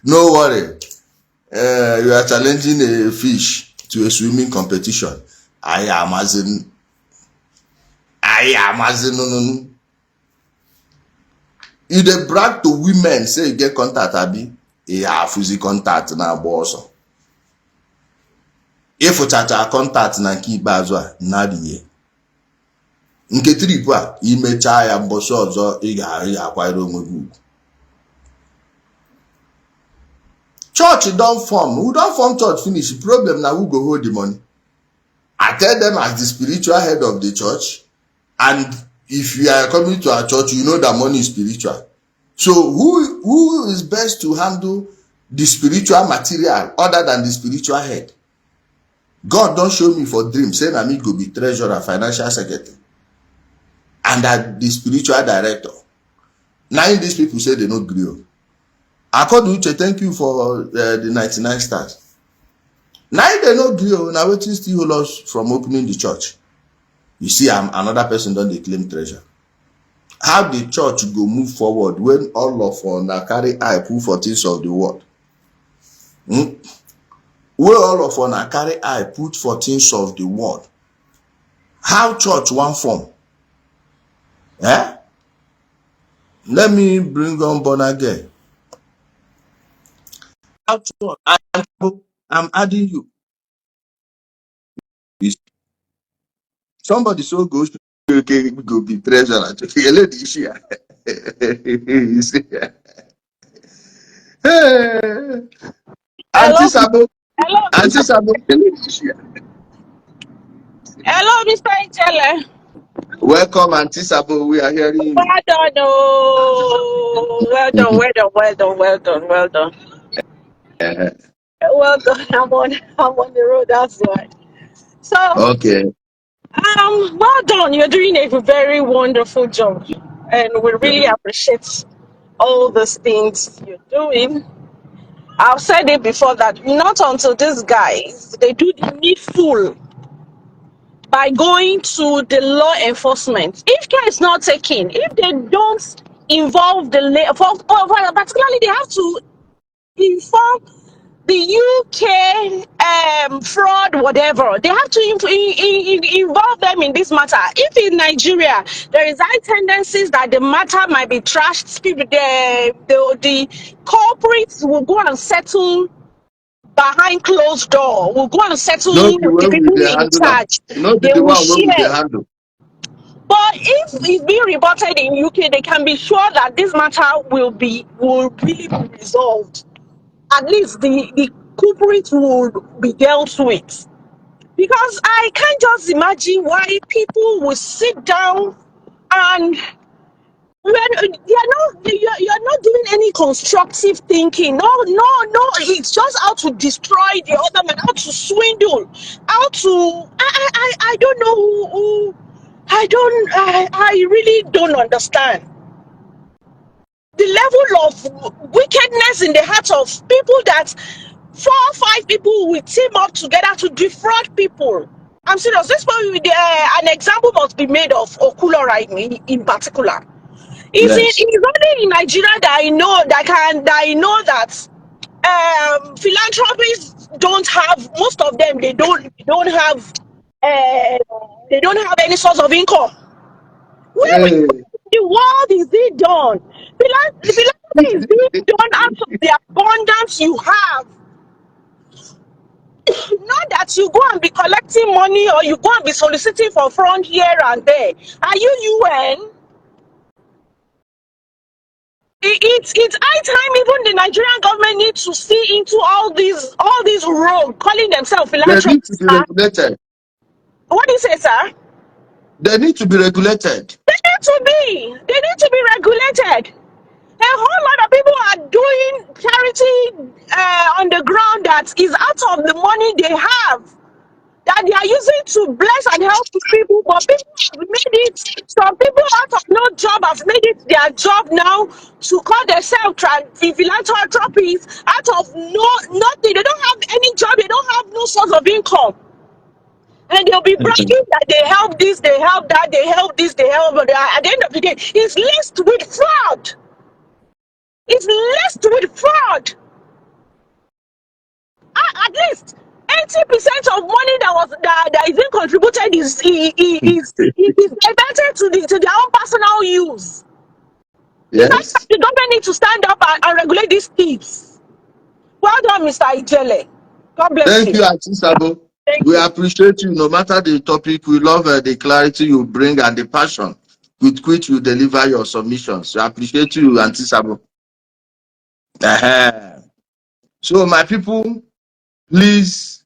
No worry. You are challenging a fish to a swimming competition. I am as in no. If they brag to women, say you get contact, abi, you have physical contact na boss. If you chacha contact na keep bazwa na diye. Nke trip a imecha ya mboso ozo ị ga-akwanyere onwe gị. Church don't form. Who don't form church finish? Problem now who go hold the money? I tell them as the spiritual head of the church, and if you are coming to our church, you know that money is spiritual. So who is best to handle the spiritual material other than the spiritual head? God don't show me for dreams, say na me go be treasurer, financial secretary, and that the spiritual director. Now these people say they not agree. According to thank you for the 99 stars. Now they not agree. Now waiting still hold us from opening the church. You see, another person don't they claim treasure. How the church go move forward when all of us carry eye pull for things of the world? Where all of us carry eye put for things of the world? How church one form? Eh? Let me bring on born again. How church? I'm adding you. Somebody so goes to okay, go be treasurer. Ishi. You see? Hey. Auntie Sabo. Hello, Auntie Sabo. hello, Mr. Ichele. Welcome, Auntie Sabo. We are hearing you. Well done, oh. Well done, well done, well done, well done, well done. Well done. I'm on the road, that's why. So, Okay. well done. You're doing a very wonderful job. And we really appreciate all those things you're doing. I've said it before that not until these guys they do the needful by going to the law enforcement. If care is not taken, if they don't involve particularly they have to inform the UK fraud, whatever. They have to involve them in this matter. If in Nigeria there is high tendencies that the matter might be trashed, people, the culprits will go and settle behind closed door. We'll go and settle No in be with the where we people dey in handle am. charge. No be They the will one where we dey share. handle. But if it's being reported in UK, they can be sure that this matter will really be resolved. At least the culprit will be dealt with. Because I can't just imagine why people will sit down and you're not doing any constructive thinking. No, it's just how to destroy the other man, how to swindle, how to I don't know who I really don't understand the level of wickedness in the hearts of people that 4 or 5 people will team up together to defraud people. I'm serious. This probably an example must be made of Okwuluora in particular. Yes. It's only in Nigeria that I know that philanthropists don't have, most of them uh, they don't have any source of income. Where in Hey. the world is it done? Philanthropy is being done out of the abundance you have. Not that you go and be collecting money or you go and be soliciting for front here and there. Are you UN? It's high time even the Nigerian government needs to see into all these rogues calling themselves They need to philanthropists. be regulated. What do you say, sir? They need to be regulated. They need to be regulated. A whole lot of people are doing charity on the ground that is out of the money they have, that they are using to bless and help people, but people have made it, some people out of no job have made it their job now to call themselves philanthropists out of nothing. They don't have any job, they don't have no source of income. And they'll be bragging that they help this, they help that, they help this, they help that. At the end of the day, it's laced with fraud. It's laced with fraud. At least 80% of money that is being contributed is diverted to their own personal use. It's like Yes. the government needs to stand up and regulate these thieves. Well done, Mr. Ijele. God bless Thank you. you, Auntie Sabo. Thank We you. appreciate you no matter the topic. We love the clarity you bring and the passion with which you deliver your submissions. We appreciate you, Auntie Sabo. Uh-huh. So, my people, please,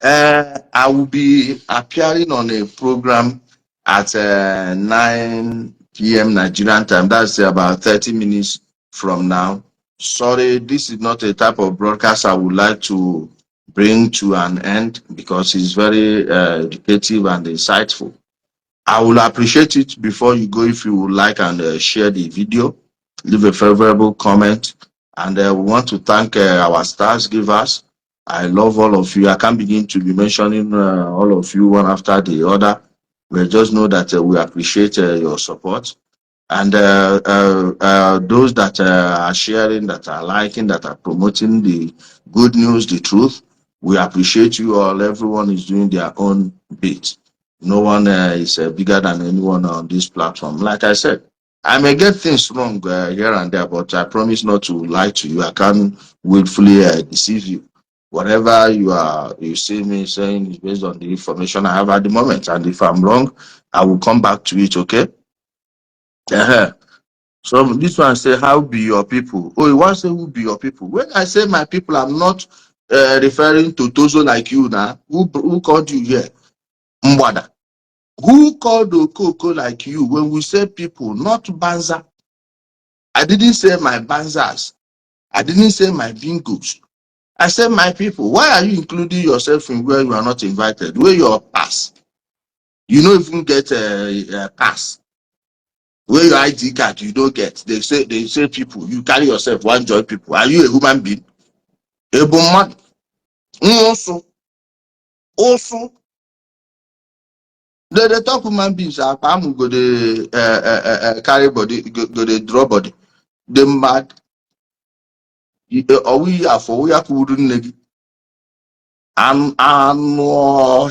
I will be appearing on a program at 9 p.m. Nigerian time. That's about 30 minutes from now. Sorry, this is not a type of broadcast I would like to bring to an end because it's very educative and insightful. I will appreciate it before you go if you would like and share the video, leave a favorable comment. And we want to thank our stars givers. I love all of you. I can't begin to be mentioning all of you one after the other. But just know that we appreciate your support. And those that are sharing, that are liking, that are promoting the good news, the truth, we appreciate you all. Everyone is doing their own bit. No one is bigger than anyone on this platform. Like I said, I may get things wrong here and there, but I promise not to lie to you. I can't willfully deceive you. Whatever you see me saying is based on the information I have at the moment. And if I'm wrong, I will come back to it, okay? Uh-huh. So this one say, how be your people? Oh, you want to say who be your people? When I say my people, I'm not referring to Tozo like you now. Who called you here? Mwada. Who called Okoko like you? When we say people, not Banza. I didn't say my Banzas. I didn't say my bingos. I said my people. Why are you including yourself in where you are not invited? Where your pass? You don't even get a pass. Where your ID card you don't get. They say people. You carry yourself one join people. Are you a human being? A man. Also. The top human beings are go the carry body, go the draw body. The mad. We are for we are cool. I'm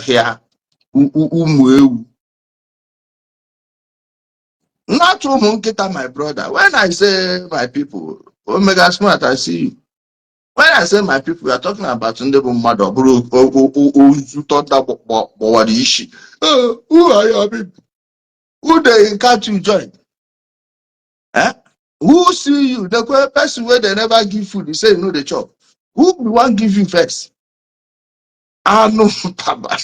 here. Not to my brother. When I say my people, Omega Smart, I see you. When I say my people, we are talking about Ndi Igbo mother, Ishi. Who are your people? Who they catch you join? Eh? Who see you? The person where they never give food, you say you know the chop. Who want give you first? Ah no, Papa.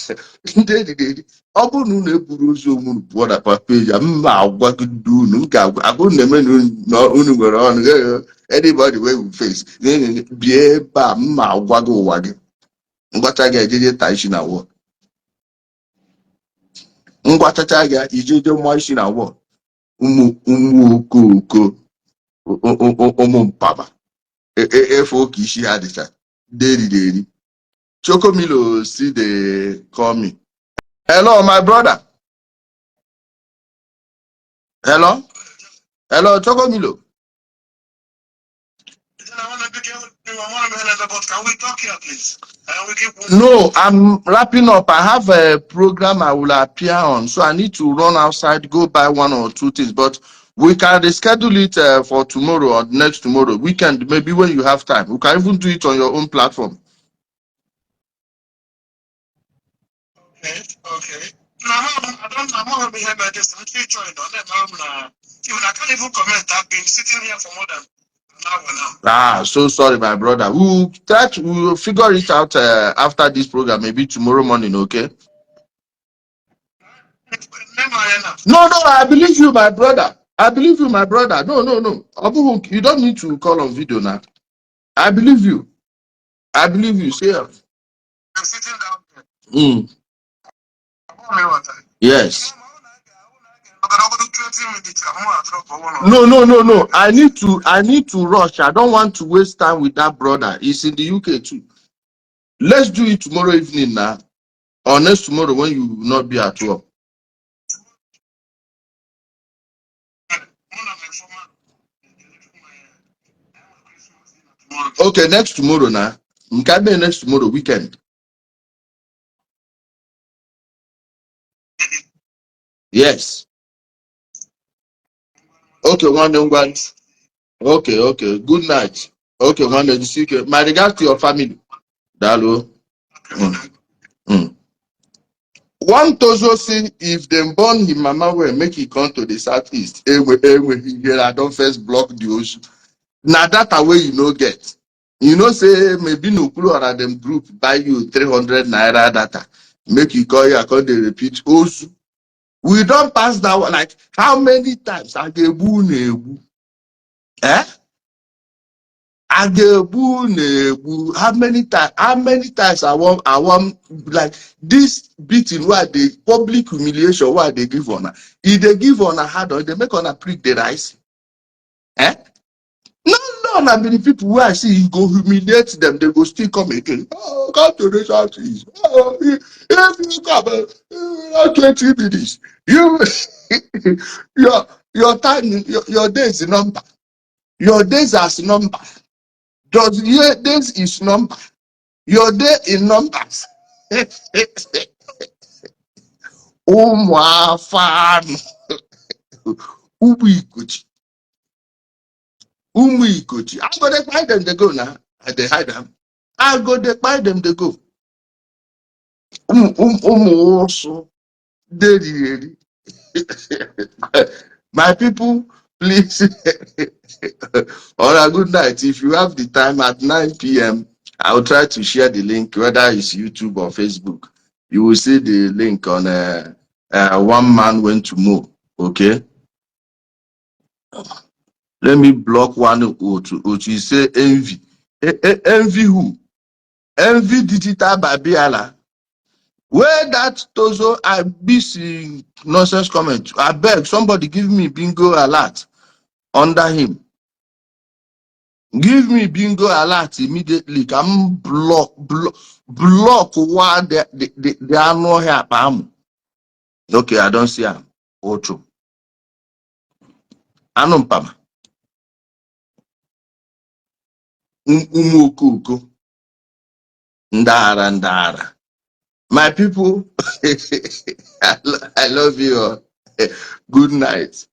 Ọ bụrụ na unu eburu ozu onwe unu pụọ na papa eji mma agwagide unu nke agwụ na-eme na unu nwere ọnụ anybody wey we face bie ebe a mma agwa gị ụwa gị ngwacha gị ejeje taa isi na wọ ngwachacha gị ijeje mụọ isi na wọ ụmụ okoko ụmụ mpaba efe oke isi ha dịcha deri Chokomilo see they call me. Hello, my brother. Hello? Hello, Chokomilo. Can we talk here, please? No, I'm wrapping up. I have a program I will appear on, so I need to run outside, go buy one or two things. But we can reschedule it for tomorrow or next tomorrow, weekend, maybe when you have time. We can even do it on your own platform. Okay. No, I'm not going to be here by this. I'm still joined on them. Even I can't even comment. I've been sitting here for more than an hour now. Ah, so sorry, my brother. We'll figure it out after this program, maybe tomorrow morning, okay? No, I believe you, my brother. I believe you, my brother. No. You don't need to call on video now. I believe you. See. I'm sitting down there. Yes. No. I need to rush. I don't want to waste time with that brother. He's in the UK too. Let's do it tomorrow evening now. Or next tomorrow when you will not be at work. Okay, next tomorrow now. Next tomorrow weekend. Yes. Okay, one. Okay. Good night. Okay, one. My regards to your family. Dalo. One Tozo say if them born him mama will make it come to the southeast. I don't first block the ocean. Now that way you know get. You know say maybe no Okwuluora them group buy you 300 naira data. Make you call you call they repeat also. We don't pass that one. Like how many times Agebu eh? Agebu how many times I want like this beating why the public humiliation why they give on if they give on a hard on they make on a prick the rice eh no I mean the people who I see you go humiliate them they go still come again come to the southeast if you come 20 minutes you your time your days number your days as number. Does your days is number? Your day in numbers. Umwafan. Ubuikuchi. I go to buy them they go now. They hide them. I go to buy them they go. Also. Daddy. My people, please. On a good night. If you have the time at 9 p.m., I will try to share the link, whether it's YouTube or Facebook. You will see the link on One Man Went to Mow. Okay. Let me block one or two. You say envy. Envy who? Envy digital Babiala. Where that Tozo I busy nonsense comment. I beg somebody give me bingo alert under him. Give me bingo alert immediately. Come block while they are not here. Pam. Okay, I don't see him. Ocho. Anum pam. Umukuku. Ndara. My people, I love you all. Good night.